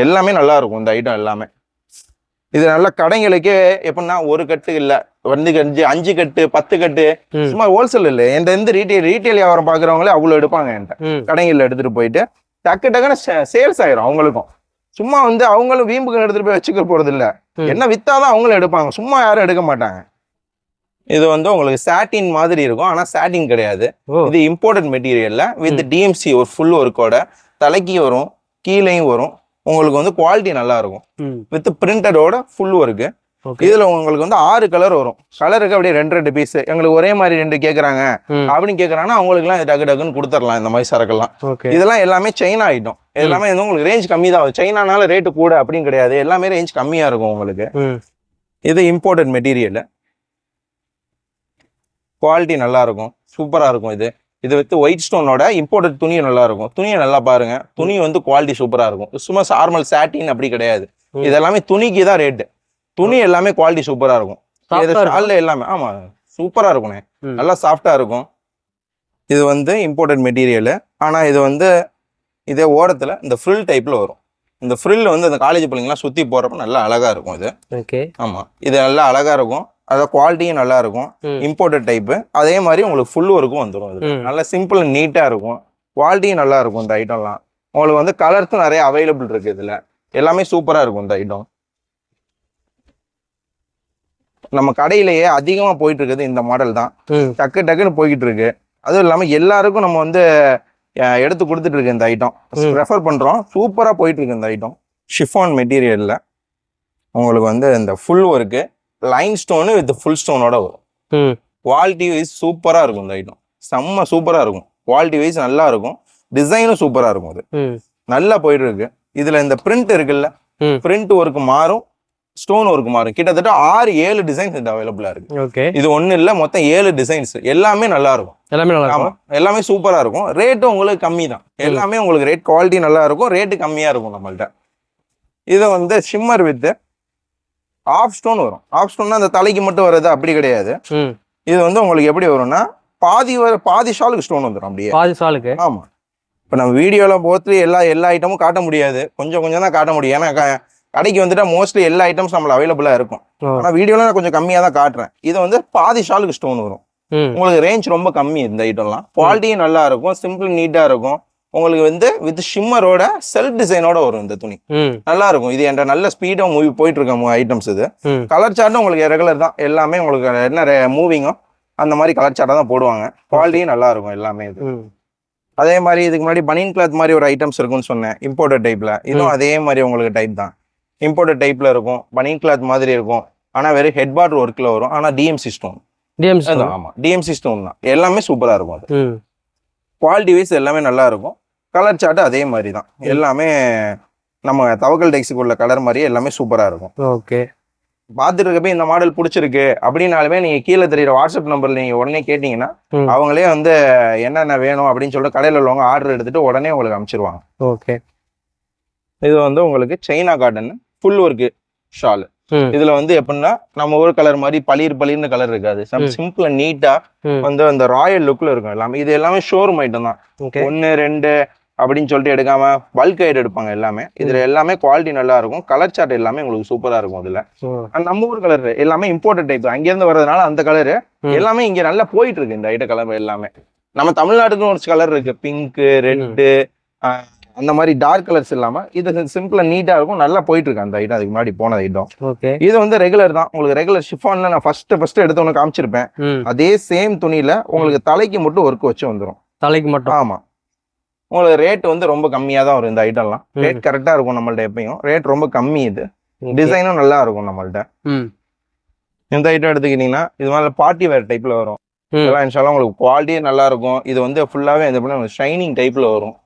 எல்லாமே நல்லா இருக்கும் இந்த ஐட்டம் எல்லாமே. இது நல்ல கடைகளுக்கே எப்படின்னா ஒரு கட்டு இல்ல, 5 கட்டு 10 கட்டு சும்மா ஹோல்சேல் இல்ல. என்கிட்ட ரீட்டைல் வியாபாரம் பாக்குறவங்களே அவ்வளவு எடுப்பாங்க. என்கிட்ட கடைகள்ல எடுத்துட்டு போயிட்டு டக்கு டக்குன்னு சேல்ஸ் ஆயிரும் அவங்களுக்கும். சும்மா வந்து அவங்களும் வீம்புக்கு எடுத்துட்டு போய் வச்சுக்க போறது இல்ல. என்ன வித்தாதான் அவங்களும் எடுப்பாங்க. சும்மா யாரும் எடுக்க மாட்டாங்க. இது வந்து உங்களுக்கு சாட்டின் மாதிரி இருக்கும். ஆனா சாட்டின் கிடையாது. இது இம்போர்ட்டட் மெட்டீரியல்ல வித் டிஎம்சி ஒரு ஃபுல் ஒர்க்கோட தலைக்கு வரும், கீழையும் வரும். உங்களுக்கு வந்து குவாலிட்டி நல்லா இருக்கும். வித் பிரிண்டடோட ஃபுல் ஒர்க்கு. இதுல உங்களுக்கு வந்து 6 கலர் வரும். கலருக்கு அப்படியே 2 பீஸ். எங்களுக்கு ஒரே மாதிரி 2 கேக்குறாங்க அப்படின்னு கேக்குறாங்கன்னா அவங்களுக்கு எல்லாம் டக்கு டக்குன்னு கொடுத்துடலாம். இந்த மாதிரி சரக்கெல்லாம் இதெல்லாம் எல்லாமே சைனா ஐட்டம். எல்லாமே வந்து உங்களுக்கு ரேஞ்ச் கம்மி தான். சைனானால ரேட்டு கூட அப்படின்னு கிடையாது. எல்லாமே ரேஞ்ச் கம்மியா இருக்கும் உங்களுக்கு. இது இம்போர்ட்டட் மெட்டீரியல். குவாலிட்டி நல்லா இருக்கும், சூப்பரா இருக்கும். இது வித் ஒயிட் ஸ்டோனோட இம்போர்ட்டட் துணியும் நல்லா இருக்கும். துணியை நல்லா பாருங்க. துணி வந்து குவாலிட்டி சூப்பரா இருக்கும். சும்மா நார்மல் சாட்டின் அப்படி கிடையாது. இது எல்லாமே துணிக்கு தான் ரேட்டு. துணி எல்லாமே குவாலிட்டி சூப்பரா இருக்கும். எல்லாமே ஆமா சூப்பரா இருக்கும்ண்ணே. நல்லா சாஃப்டா இருக்கும். இது வந்து இம்போர்ட்டட் மெட்டீரியல். ஆனா இது வந்து இதே ஓரத்துல இந்த ஃப்ரில் டைப்ல வரும். இந்த ஃப்ரில் வந்து அந்த காலேஜ் பிள்ளைங்கலாம் சுத்தி போறப்ப நல்லா அழகா இருக்கும். இது ஆமா, இது நல்லா அழகா இருக்கும். அதாவது குவாலிட்டியும் நல்லா இருக்கும். Imported type. அதே மாதிரி உங்களுக்கு ஃபுல் ஒர்க்கும் வந்துடும். இது நல்லா சிம்பிள் நீட்டா இருக்கும். குவாலிட்டியும் நல்லா இருக்கும். இந்த ஐட்டம்லாம் உங்களுக்கு வந்து கலர்ஸும் நிறைய அவைலபிள் இருக்கு. இதுல எல்லாமே சூப்பரா இருக்கும். இந்த ஐட்டம் நம்ம கடையிலேயே அதிகமா போயிட்டு இருக்குது இந்த மாடல் தான். டக்கு டக்குன்னு போய்கிட்டு இருக்கு. அதுவும் இல்லாம எல்லாருக்கும் நம்ம வந்து எடுத்து கொடுத்துட்டு இருக்கு இந்த ஐட்டம். ரெஃபர் பண்றோம். சூப்பரா போயிட்டு இருக்கு இந்த ஐட்டம். ஷிஃபான் மெட்டீரியல்ல உங்களுக்கு வந்து இந்த full work line stone with full ஸ்டோனோட வரும். குவாலிட்டி வைஸ் சூப்பரா இருக்கும் இந்த ஐட்டம். செம்ம சூப்பரா இருக்கும். குவாலிட்டி வைஸ் நல்லா இருக்கும். டிசைனும் சூப்பரா இருக்கும். அது நல்லா போயிட்டு இருக்கு. இதுல இந்த பிரிண்ட் இருக்குல்ல, பிரிண்ட் ஒர்க் மாறும், ஸ்டோன் ஒர்க் மாறும். கிட்டத்தட்ட 6-7 டிசைன்ஸ் இது அவைலபிளா இருக்கு. இது ஒண்ணு இல்ல, மொத்தம் 7 டிசைன்ஸ். எல்லாமே நல்லா இருக்கும். ஆமா, எல்லாமே சூப்பரா இருக்கும். ரேட்டும் உங்களுக்கு கம்மி தான். எல்லாமே உங்களுக்கு ரேட் குவாலிட்டி நல்லா இருக்கும், ரேட்டு கம்மியா இருக்கும் நம்மள்ட்ட. இதை வந்து ஷிம்மர் வித் ஆஃப் ஸ்டோன் வரும். ஆஃப் ஸ்டோன்னா அந்த தலைக்கு மட்டும் வர்றது அப்படி கிடையாது. இது வந்து உங்களுக்கு எப்படி வரும்னா பாதி ஷாலுக்கு ஸ்டோன் வந்துடும். அப்படியே பாதி ஷாலுக்கு. ஆமா. இப்போ நம்ம வீடியோல போத்து எல்லா ஐட்டமும் காட்ட முடியாது, கொஞ்சம் தான் காட்ட முடியும். ஏன்னா கடைக்கு வந்துட்டா மோஸ்ட்லி எல்லா ஐட்டம்ஸ் நம்மள அவைலபிளா இருக்கும். ஆனா வீடியோல நான் கொஞ்சம் கம்மியா தான் காட்டுறேன். இது வந்து பாதி ஷாலுக்கு ஸ்டோன் வரும். உங்களுக்கு ரேஞ்ச் ரொம்ப கம்மி. இந்த ஐட்டம்லாம் குவாலிட்டியும் நல்லா இருக்கும், சிம்பிள் நீட்டா இருக்கும். உங்களுக்கு வந்து வித் ஷிம்மரோட செல்ஃப் டிசைனோட வரும் இந்த துணி. நல்லா இருக்கும். இது என்ற நல்ல ஸ்பீடா மூவி போயிட்டு இருக்க ஐட்டம்ஸ். இது கலர் சார்ட்டும் உங்களுக்கு ரெகுலர் தான். எல்லாமே உங்களுக்கு என்ன மூவிங்கோ அந்த மாதிரி கலர் சார்ட்டா தான் போடுவாங்க. குவாலிட்டியும் நல்லா இருக்கும் எல்லாமே. இது அதே மாதிரி இதுக்கு முன்னாடி பனியன் கிளாத் மாதிரி ஒரு ஐட்டம்ஸ் இருக்குன்னு சொன்னேன், இம்போர்ட்டட் டைப்ல. இதுவும் அதே மாதிரி உங்களுக்கு டைப் தான். இம்போர்ட்டட் டைப்ல இருக்கும், பனியன் கிளாத் மாதிரி இருக்கும். ஆனா வெறும் ஹெட் பார்டர் ஒர்க்ல வரும். ஆனா டிஎம்சி ஸ்டோன். ஆமா, டிஎம்சி ஸ்டோன் தான். எல்லாமே சூப்பரா இருக்கும். அது குவாலிட்டி வைஸ் எல்லாமே நல்லா இருக்கும். கலர் சார்ட் அதே மாதிரி தான். எல்லாமே நம்ம தவக்கல் டெக்ஸுக்கு உள்ள கலர் மாதிரியே எல்லாமே சூப்பரா இருக்கும். ஓகே, பார்த்துட்டு இருக்கப்ப இந்த மாடல் பிடிச்சிருக்கு அப்படின்னாலுமே நீங்க கீழே தெரியுற வாட்ஸ்அப் நம்பர்ல நீங்க உடனே கேட்டீங்கன்னா அவங்களே வந்து என்னென்ன வேணும் அப்படின்னு சொல்லிட்டு கடையில் உள்ளவங்க ஆர்டர் எடுத்துட்டு உடனே உங்களுக்கு அனுப்பிச்சிருவாங்க. ஓகே, இது வந்து உங்களுக்கு China cotton full work shawl. இதுல வந்து எப்படின்னா நம்ம ஒரு கலர் மாதிரி பளிர்னு கலர் இருக்காது. சிம்பிள் நீட்டா வந்து அந்த ராயல் லுக்ல இருக்கும் எல்லாமே. இது எல்லாமே ஷோரூம் ஐட்டம் தான். 1 2 அப்படின்னு சொல்லிட்டு எடுக்காம பல்க் ஐட் எடுப்பாங்க எல்லாமே. இதுல எல்லாமே குவாலிட்டி நல்லா இருக்கும். கலர் சார்ட் எல்லாமே உங்களுக்கு சூப்பரா இருக்கும். இதுல நம்ம ஊர் கலர் எல்லாமே இம்போர்ட்டட் டைப். அங்கிருந்து வர்றதுனால அந்த கலரு எல்லாமே இங்க நல்லா போயிட்டு இருக்கு. இந்த ஐட்ட கலர் எல்லாமே நம்ம தமிழ்நாட்டுக்குன்னு ஒரு கலர் இருக்கு, பிங்க், ரெட்டு, அந்த மாதிரி டார்க் கலர்ஸ் இல்லாம இது சிம்பிளா நீட்டா இருக்கும். நல்லா போயிட்டு இருக்கு அந்த ஐட்டம். அதுக்கு முன்னாடி போன ஐட்டம். இது வந்து ரெகுலர் தான். உங்களுக்கு ரெகுலர் ஷிஃபான்ல நான் ஃபர்ஸ்ட் எடுத்து ஒன்று காமிச்சிருப்பேன். அதே சேம் துணியில உங்களுக்கு தலைக்கு மட்டும் ஒர்க் வச்சு வந்துடும். தலைக்கு மட்டும். ஆமா, உங்களுக்கு ரேட் வந்து ரொம்ப கம்மியா தான் வரும். இந்த ஐட்டம்லாம் ரேட் கரெக்டா இருக்கும் நம்மள்ட்ட. எப்பயும் ரேட் ரொம்ப கம்மி. இது டிசைனும் நல்லா இருக்கும் நம்மள்ட்ட. இந்த ஐட்டம் எடுத்துக்கிட்டீங்கன்னா இது மாதிரி பார்ட்டி வேர் டைப்ல வரும். இதெல்லாம் இன்ஷால்லா உங்களுக்கு குவாலிட்டியே நல்லா இருக்கும். இது வந்து ஃபுல்லாவே ஷைனிங் டைப்ல வரும்.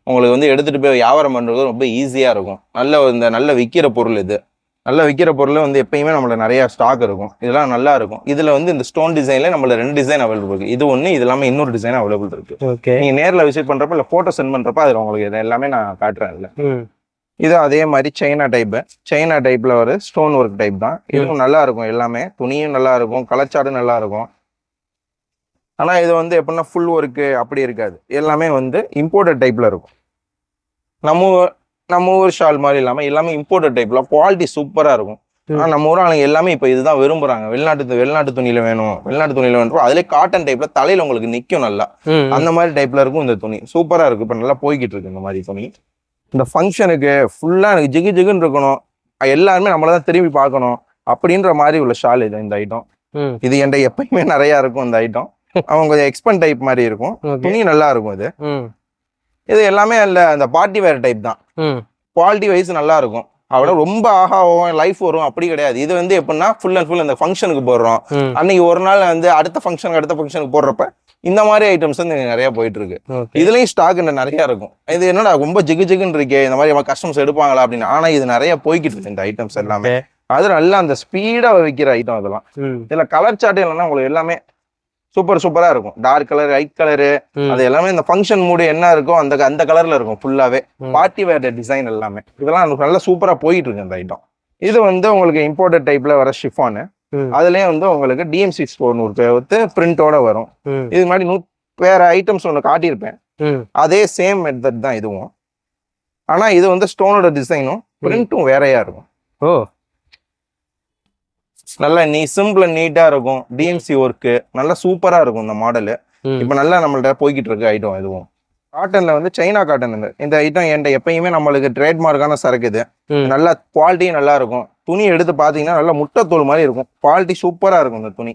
உங்களுக்கு வந்து எடுத்துட்டு போய் வியாபாரம் பண்றது ரொம்ப ஈஸியா இருக்கும். நல்ல விற்கிற பொருள். இது நல்ல விற்கிற பொருள் வந்து எப்பயுமே நம்மள நிறைய ஸ்டாக் இருக்கும். இதெல்லாம் நல்லா இருக்கும். இதுல வந்து இந்த ஸ்டோன் டிசைன்ல நம்மள 2 டிசைன் அவைலபிள் இருக்கு. இது ஒண்ணு, இது இல்லாம இன்னொரு டிசைன் அவைலபிள் இருக்கு. நீங்க நேர்ல விசிட் பண்றப்ப இல்ல போட்டோ சென்ட் பண்றப்ப அதுல உங்களுக்கு எல்லாமே நான் காட்டுறேன். இதுல இது அதே மாதிரி சைனா டைப்ல ஒரு ஸ்டோன் ஒர்க் டைப் தான். இதுவும் நல்லா இருக்கும். எல்லாமே துணியும் நல்லா இருக்கும், கலச்சாடும் நல்லா இருக்கும். ஆனா இது வந்து எப்படின்னா ஃபுல் ஒர்க்கு அப்படி இருக்காது. எல்லாமே வந்து இம்போர்ட்டட் டைப்ல இருக்கும். நம்ம ஊர் ஷால் மாதிரி எல்லாமே இம்போர்ட்டட் டைப்ல குவாலிட்டி சூப்பரா இருக்கும். ஆனா நம்ம ஊர் ஆளுங்க எல்லாமே இப்ப இதுதான் விரும்புறாங்க. வெளிநாட்டு துணியில வேணும். அதுல காட்டன் டைப்ல தலையில உங்களுக்கு நிக்கும் நல்லா. அந்த மாதிரி டைப்ல இருக்கும் இந்த துணி. சூப்பரா இருக்கு. இப்ப நல்லா போய்கிட்டு இருக்கு இந்த மாதிரி துணி. இந்த ஃபங்க்ஷனுக்கு ஃபுல்லா எனக்கு ஜிகுன்னு இருக்கணும், எல்லாருமே நம்மளதான் திரும்பி பார்க்கணும் அப்படின்ற மாதிரி உள்ள ஷால் இது. இந்த ஐட்டம் இது என்கிட்ட எப்பயுமே நிறைய இருக்கும். இந்த ஐட்டம் அவங்க கொஞ்சம் எக்ஸ்பென்ட் டைப் மாதிரி இருக்கும். துணி நல்லா இருக்கும். இது எல்லாமே அந்த பார்ட்டி வேர் டைப் தான். குவாலிட்டி வைஸ் நல்லா இருக்கும். அவ்வளோ ரொம்ப லைஃப் வரும் அப்படி கிடையாது. இது வந்து எப்படின்னா ஃபுல் அண்ட் ஃபுல் அந்த ஃபங்க்ஷனுக்கு போடுறோம். அன்னைக்கு ஒரு நாள் வந்து அடுத்த ஃபங்க்ஷனுக்கு போடுறப்ப இந்த மாதிரி ஐட்டம்ஸ் வந்து நிறைய போயிட்டு இருக்கு. இதுலயும் ஸ்டாக் நிறைய இருக்கும். இது என்னடா ரொம்ப ஜிகுன்னு இருக்கே, இந்த மாதிரி கஸ்டமர்ஸ் எடுப்பாங்களா அப்படின்னு. ஆனா இது நிறைய போய்கிட்டு இருக்கு இந்த ஐட்டம்ஸ் எல்லாமே. அது நல்லா அந்த ஸ்பீடா விற்கிற ஐட்டம். அதெல்லாம் இதுல கலர் சார்ட் இல்லைன்னா உங்களுக்கு எல்லாமே சூப்பரா இருக்கும். டார்க் கலர், லைட் கலரு, அது எல்லாமே இந்த ஃபங்க்ஷன் மூடு என்ன இருக்கோ அந்த கலர்ல இருக்கும். ஃபுல்லாவே பார்ட்டி வேர் டிசைன் எல்லாமே. இதெல்லாம் நல்லா சூப்பரா போயிட்டு இருக்கு இந்த ஐட்டம். இது வந்து உங்களுக்கு இம்போர்ட்டட் டைப்ல வர ஷிஃபானு. அதுலயே வந்து உங்களுக்கு டிஎம்சி ஸ்டோன் ஒரு பிரிண்டோட வரும். இது மாதிரி வேற ஐட்டம்ஸ் ஒன்று காட்டியிருப்பேன். அதே சேம் மெத்தட் தான் இதுவும். ஆனா இது வந்து ஸ்டோனோட டிசைனும் பிரிண்டும் வேறையா இருக்கும். நல்லா சிம்பிள் நீட்டா இருக்கும். டிஎம்சி ஒர்க்கு நல்லா சூப்பரா இருக்கும் இந்த மாடலு. இப்ப நல்லா நம்மள்ட்ட போய்கிட்டு இருக்கு ஐட்டம். இதுவும் காட்டன்ல வந்து சைனா காட்டன். இந்த ஐட்டம் என்கிட்ட எப்பயுமே நம்மளுக்கு ட்ரேட்மார்க்கான சரக்கு. இது நல்லா குவாலிட்டியும் நல்லா இருக்கும். துணி எடுத்து பாத்தீங்கன்னா நல்லா முட்டைத்தோல் மாதிரி இருக்கும். குவாலிட்டி சூப்பரா இருக்கும் இந்த துணி.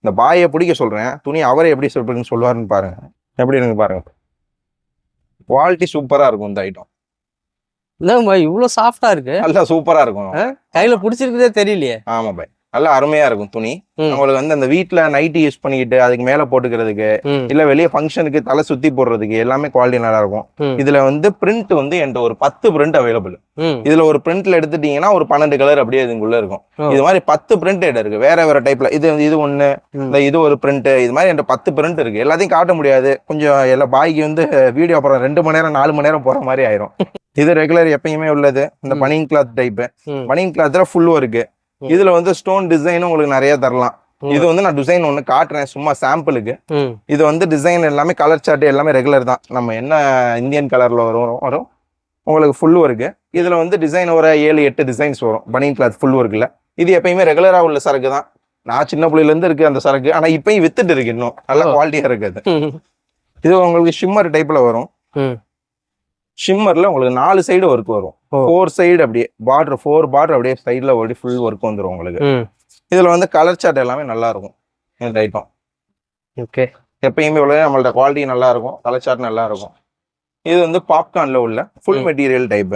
இந்த பாயை பிடிக்க சொல்றேன், துணி அவரே எப்படி சொல்றதுன்னு சொல்லுவாருன்னு பாருங்க. எப்படி இருக்கு பாருங்க. குவாலிட்டி சூப்பரா இருக்கும் இந்த ஐட்டம். இல்ல இவ்வளவு சாஃப்டா இருக்கு, நல்லா சூப்பரா இருக்கும். கையில பிடிச்சிருக்கதே தெரியலையே. ஆமா பாய், நல்லா அருமையா இருக்கும் துணி. உங்களுக்கு வந்து அந்த வீட்டுல நைட்டி யூஸ் பண்ணிக்கிட்டு அதுக்கு மேல போட்டுக்கிறதுக்கு, இல்ல வெளியே ஃபங்க்ஷனுக்கு தலை சுத்தி போடுறதுக்கு எல்லாமே குவாலிட்டி நல்லா இருக்கும். இதுல வந்து பிரிண்ட் வந்து என்கிட்ட ஒரு 10 பிரிண்ட் அவைலபிள். இதுல ஒரு பிரிண்ட்ல எடுத்துட்டீங்கன்னா ஒரு 12 கலர் அப்படியே இதுக்குள்ள இருக்கும். இது மாதிரி 10 பிரிண்ட் இருக்கு வேற வேற டைப்ல. இது ஒண்ணு, இது ஒரு பிரிண்ட், இது மாதிரி என்கிட்ட 10 பிரிண்ட் இருக்கு. எல்லாத்தையும் காட்ட முடியாது, கொஞ்சம் எல்லா பாய்க்கு வந்து வீடியோ அப்புறம் 2 மணி நேரம் 4 மணி நேரம் போற மாதிரி ஆயிரும். இது ரெகுலர் எப்பயுமே உள்ளது இந்த பனியன் கிளாத் டைப். பனியன் கிளாத்ல ஃபுல் ஒர்க்கு. இதுல வந்து ஸ்டோன் டிசைனும் உங்களுக்கு நிறைய தரலாம். இது வந்து நான் டிசைன் ஒண்ணு காட்டுறேன் சும்மா சாம்பிளுக்கு. இது வந்து டிசைன் எல்லாமே கலர் சார்ட் எல்லாமே ரெகுலர் தான். நம்ம என்ன இந்தியன் கலர்ல வரும் உங்களுக்கு ஃபுல் ஒர்க்கு. இதுல வந்து டிசைன் ஒரு 7-8 டிசைன்ஸ் வரும் பனியன் கிளாத் ஃபுல் ஒர்க்ல. இது எப்பயுமே ரெகுலரா உள்ள சரக்கு தான். நான் சின்ன பிள்ளைல இருந்து இருக்கு அந்த சரக்கு. ஆனா இப்பயும் வித்துட்டு இருக்கு, இன்னும் நல்ல குவாலிட்டியா இருக்குது. இது உங்களுக்கு ஷிம்மர் டைப்ல வரும். ஷிம்மர்ல உங்களுக்கு 4 சைடு ஒர்க் வரும். 4 சைடு அப்படியே பார்டர், 4 பார்டர் அப்படியே சைடுல ஓடி ஃபுல் ஒர்க் வந்துடும் உங்களுக்கு. இதுல வந்து கலர் சார்ட் எல்லாமே நல்லா இருக்கும் இந்த ஐட்டம். ஓகே, எப்பயுமே உள்ள நம்மள்ட்ட குவாலிட்டி நல்லா இருக்கும், கலர் சார்ட் நல்லா இருக்கும். இது வந்து பாப்கார்ன்ல உள்ள ஃபுல் மெட்டீரியல் டைப்.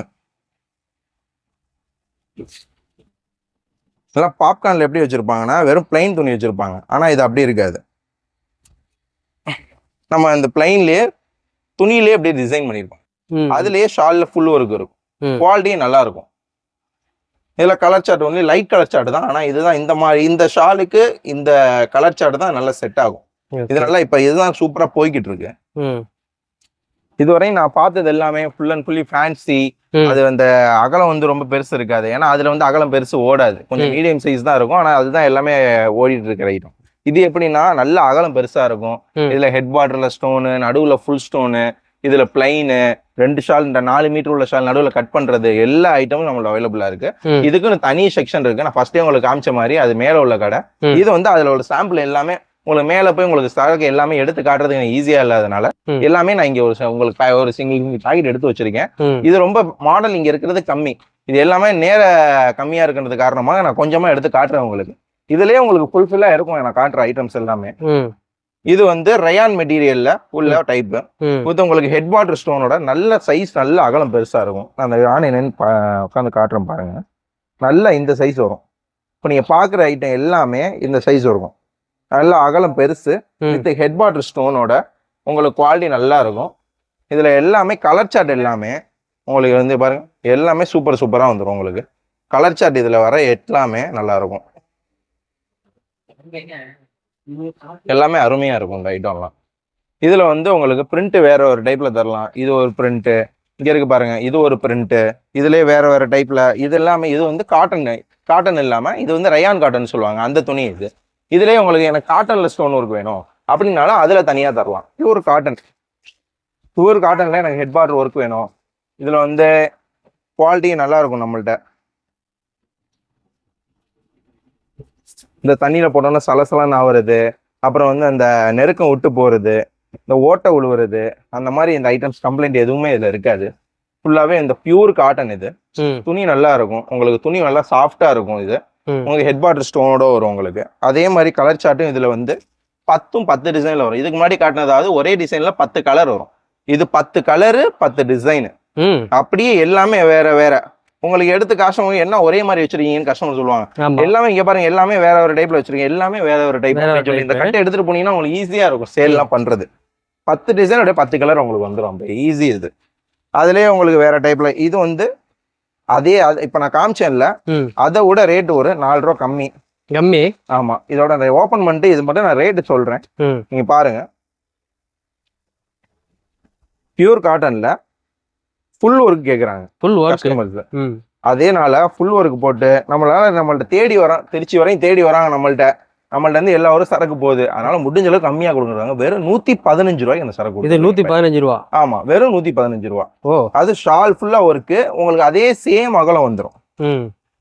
இதெல்லாம் பாப்கார்ன்ல எப்படி வச்சிருப்பாங்கன்னா வெறும் பிளைன் துணி வச்சிருப்பாங்க. ஆனா இது அப்படி இருக்காது. நம்ம இந்த பிளைன்லயே துணியிலேயே அப்படியே டிசைன் பண்ணிருப்போம். அதுலயே ஷால்ல ஃபுல் ஒர்க் இருக்கும். குவாலிட்டியும் நல்லா இருக்கும். இதுல கலர் சார்ட் வந்து லைட் கலர் சார்ட் தான். ஆனா இதுதான் இந்த மாதிரி இந்த ஷாலுக்கு இந்த கலர் சார்ட் தான் நல்லா செட் ஆகும். இது நல்லா இப்ப இதுதான் சூப்பரா போய்கிட்டு இருக்கு. இதுவரையும் நான் பார்த்தது எல்லாமே ஃபுல் அண்ட் ஃபுல்லி ஃபேன்சி. அது அந்த அகலம் வந்து ரொம்ப பெருசு இருக்காது. ஏன்னா அதுல வந்து அகலம் பெருசு ஓடாது, கொஞ்சம் மீடியம் சைஸ் தான் இருக்கும். ஆனா அதுதான் எல்லாமே ஓடிட்டு இருக்கிற ஐட்டம். இது எப்படின்னா நல்ல அகலம் பெருசா இருக்கும். இதுல ஹெட் பார்டர்ல ஸ்டோனு, நடுவுல ஃபுல் ஸ்டோனு, இதுல பிளைனு, 2 ஷால், இந்த 4 மீட்டர் உள்ள ஷால் நடுவுல கட் பண்றது எல்லா ஐட்டமும் நம்மளோட அவைலபிளா இருக்கு. இதுக்குன்னு தனி செக்ஷன் இருக்கு. நான் ஃபர்ஸ்டே உங்களுக்கு காமிச்ச மாதிரி அது மேல உள்ள கடை. இது வந்து அதுல உள்ள சாம்பிள் எல்லாமே உங்களுக்கு மேல போய் உங்களுக்கு சரக்கு எல்லாமே எடுத்து காட்டுறதுக்கு ஈஸியா இல்லாதனால எல்லாமே நான் இங்க உங்களுக்கு ஒரு சிங்கிள் பாக்கெட் எடுத்து வச்சிருக்கேன். இது ரொம்ப மாடல் இங்க இருக்கிறது கம்மி. இது எல்லாமே நேர கம்மியா இருக்கிறது காரணமாக நான் கொஞ்சமா எடுத்து காட்டுறேன் உங்களுக்கு. இதுலயே உங்களுக்கு ஃபுல்ஃபில்லா இருக்கும் நான் காட்டுற ஐட்டம்ஸ் எல்லாமே. இது வந்து ரயான் மெட்டீரியல்ல உள்ள டைப். இது உங்களுக்கு ஹெட் பார்டர் ஸ்டோனோட நல்ல சைஸ், நல்ல அகலம் பெருசா இருக்கும். நான் அந்த ஆன்லைன் உட்காந்து காட்டுறேன் பாருங்க. நல்ல இந்த சைஸ் வரும். இப்போ நீங்க பாக்குற ஐட்டம் எல்லாமே இந்த சைஸ் இருக்கும். நல்ல அகலம் பெருசு வித் ஹெட் பார்டர் ஸ்டோனோட உங்களுக்கு குவாலிட்டி நல்லா இருக்கும். இதுல எல்லாமே கலர் சார்ட் எல்லாமே உங்களுக்கு வந்து பாருங்க எல்லாமே சூப்பரா வந்துடும். உங்களுக்கு கலர் சார்ட் இதுல வர எல்லாமே நல்லா இருக்கும். எல்லாமே அருமையா இருக்கும் இந்த ஐட்டம்லாம். இதுல வந்து உங்களுக்கு பிரிண்ட் வேற ஒரு டைப்ல தரலாம். இது ஒரு பிரிண்ட் இங்க இருக்கு பாருங்க, இது ஒரு பிரிண்ட். இதுலயே வேற வேற டைப்ல இது எல்லாமே. இது வந்து காட்டன் இல்லாம இது வந்து ரயான் காட்டன் சொல்லுவாங்க, அந்த துணி இது. இதுலயே உங்களுக்கு எனக்கு காட்டன்ல ஸ்டோன் ஒர்க் வேணும் அப்படின்னாலும் அதுல தனியா தரலாம். பியூர் காட்டன்ல எனக்கு ஹெட் பார்டர் ஒர்க் வேணும். இதுல வந்து குவாலிட்டி நல்லா இருக்கும் நம்மள்ட்ட. இந்த தண்ணியில போட்டோம்னா சலசலன்னு ஆகுறது, அப்புறம் வந்து அந்த நெருக்கம் விட்டு போறது, இந்த ஓட்டை உழுவுறது, அந்த மாதிரி இந்த ஐட்டம்ஸ் கம்ப்ளைண்ட் எதுவுமே இதுல இருக்காது. ஃபுல்லாவே இந்த பியூர் காட்டன். இது துணி நல்லா இருக்கும். உங்களுக்கு துணி நல்லா சாஃப்டா இருக்கும். இது உங்களுக்கு ஹெட் பார்டர் ஸ்டோனோட வரும் உங்களுக்கு. அதே மாதிரி கலர் சார்ட்டும் இதுல வந்து 10 டிசைன்ல வரும். இதுக்கு முன்னாடி காட்டினதாவது ஒரே டிசைன்ல 10 கலர் வரும். இது 10 கலரு 10 டிசைன் அப்படியே எல்லாமே வேற வேற. உங்களுக்கு எடுத்து கஸ்டமர் என்ன ஒரே மாதிரி வச்சிருக்கீங்கன்னு கஸ்டமர் சொல்லுவாங்க. எல்லாமே இங்க பாருங்க எல்லாமே வேற ஒரு டைப்ல வச்சிருக்கீங்க, எல்லாமே வேற ஒரு டைப். இந்த கட்டை எடுத்துட்டு போனீங்கன்னா உங்களுக்கு ஈஸியா இருக்கும் சேல் எல்லாம் பண்றது. 10 டிசைன் அப்படியே 10 கலர் உங்களுக்கு வந்துடும். ஈஸி. இது அதுலயே உங்களுக்கு வேற டைப்ல. இது வந்து அதே இப்ப நான் காமிச்சேன்ல அதை விட ரேட் ஒரு 4 ரூபா கம்மி. ஆமா, இதோட ஓபன் பண்ணிட்டு இது மட்டும் நான் ரேட்டு சொல்றேன், நீங்க பாருங்க. பியூர் காட்டன்ல ஃபுல் ஒர்க் கேக்குறாங்க கஸ்டமர்ஸ். அதேனால ஃபுல் ஒர்க் போட்டு நம்மள்ட்ட தேடி வரோம், திருச்சி வரையும் தேடி வராங்க. நம்மள்ட்ட இருந்து எல்லா ஒரு சரக்கு போகுது. அதனால முடிஞ்ச அளவுக்கு கம்மியா கொடுக்குறாங்க. வெறும் 115 ரூபாய்க்கு அந்த சரக்கு. இது 115 ரூபா. ஆமா, வெறும் 115 ரூபா. அது ஷால் ஃபுல்லா ஒர்க்கு. உங்களுக்கு அதே சேம் அகலம் வந்துடும்.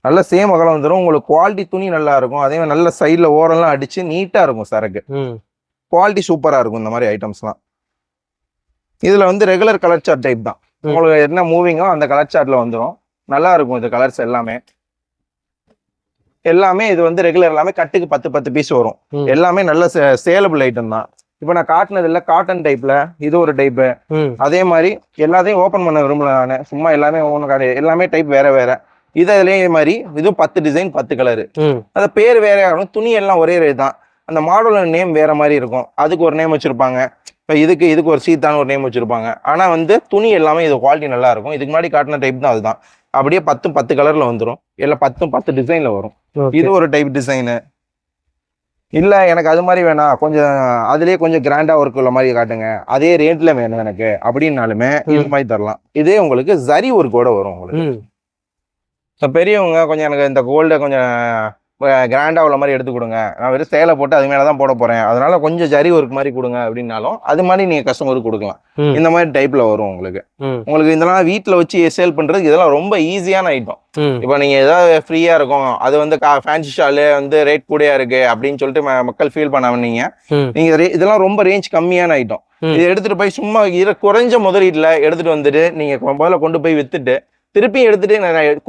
நல்ல சேம் அகலம் வந்துடும். உங்களுக்கு குவாலிட்டி துணி நல்லா இருக்கும். அதே மாதிரி நல்ல சைட்ல ஓரெல்லாம் அடிச்சு நீட்டா இருக்கும் சரக்கு. குவாலிட்டி சூப்பரா இருக்கும் இந்த மாதிரி ஐட்டம்ஸ்லாம். இதுல வந்து ரெகுலர் கலர் சார்ட் டைப் தான். உங்களுக்கு என்ன மூவிங்கோ அந்த கலர் சார்ட்ல வந்துடும். நல்லா இருக்கும் இது கலர்ஸ் எல்லாமே. இது வந்து ரெகுலர் எல்லாமே கட்டுக்கு 10 பீஸ் வரும். எல்லாமே நல்ல சேலபிள் ஐட்டம் தான். இப்போ நான் காட்டினது இல்லை காட்டன் டைப்ல இது ஒரு டைப்பு. அதே மாதிரி எல்லாத்தையும் ஓப்பன் பண்ண விரும்பல நான், சும்மா எல்லாமே ஒன்று எல்லாமே டைப் வேற வேற. இதே மாதிரி இதுவும் 10 டிசைன் 10 கலரு. அந்த பேர் வேற ஆகும், துணி எல்லாம் ஒரே ரேட் தான். அந்த மாடலோட நேம் வேற மாதிரி இருக்கும், அதுக்கு ஒரு நேம் வச்சிருப்பாங்க. இப்போ இதுக்கு ஒரு சீத்தான ஒரு நேம் வச்சிருப்பாங்க. ஆனால் வந்து துணி எல்லாமே இது குவாலிட்டி நல்லா இருக்கும். இதுக்கு முன்னாடி காட்டின டைப் தான் அதுதான். அப்படியே 10 கலர்ல வந்துடும், இல்லை 10 டிசைன்ல வரும். இது ஒரு டைப் டிசைனு. இல்லை எனக்கு அது மாதிரி வேணாம், கொஞ்சம் அதுலேயே கொஞ்சம் கிராண்டா ஒர்க் உள்ள மாதிரி காட்டுங்க, அதே ரேட்ல வேணும் எனக்கு அப்படின்னாலுமே இது மாதிரி தரலாம். இதே உங்களுக்கு ஜரி ஒர்க்கோட வரும் உங்களுக்கு. இப்போ பெரியவங்க கொஞ்சம் எனக்கு இந்த கோல்டை கொஞ்சம் கிராண்டா உள்ள மாதிரி எடுத்து கொடுங்க, நான் வெறும் சேலை போட்டு அது மேலே தான் போட போறேன், அதனால கொஞ்சம் ஜரி ஒர்க் மாதிரி கொடுங்க அப்படின்னாலும் அது மாதிரி நீங்க கஸ்டமருக்கு கொடுக்கலாம். இந்த மாதிரி டைப்ல வரும் உங்களுக்கு. உங்களுக்கு இதெல்லாம் வீட்டில் வச்சு சேல் பண்றதுக்கு இதெல்லாம் ரொம்ப ஈஸியான ஐட்டம். இப்போ நீங்க ஏதாவது ஃப்ரீயா இருக்கும், அது வந்து ஃபேன்சி ஷாலு வந்து ரேட் கூடயா இருக்கு அப்படின்னு சொல்லிட்டு மக்கள் ஃபீல் பண்ணாம நீங்க இதெல்லாம் ரொம்ப ரேஞ்ச் கம்மியான ஐட்டம். இதை எடுத்துட்டு போய் சும்மா குறைஞ்ச முதலீட்டுல எடுத்துட்டு வந்துட்டு நீங்க முதல்ல கொண்டு போய் வித்துட்டு திருப்பி எடுத்துட்டு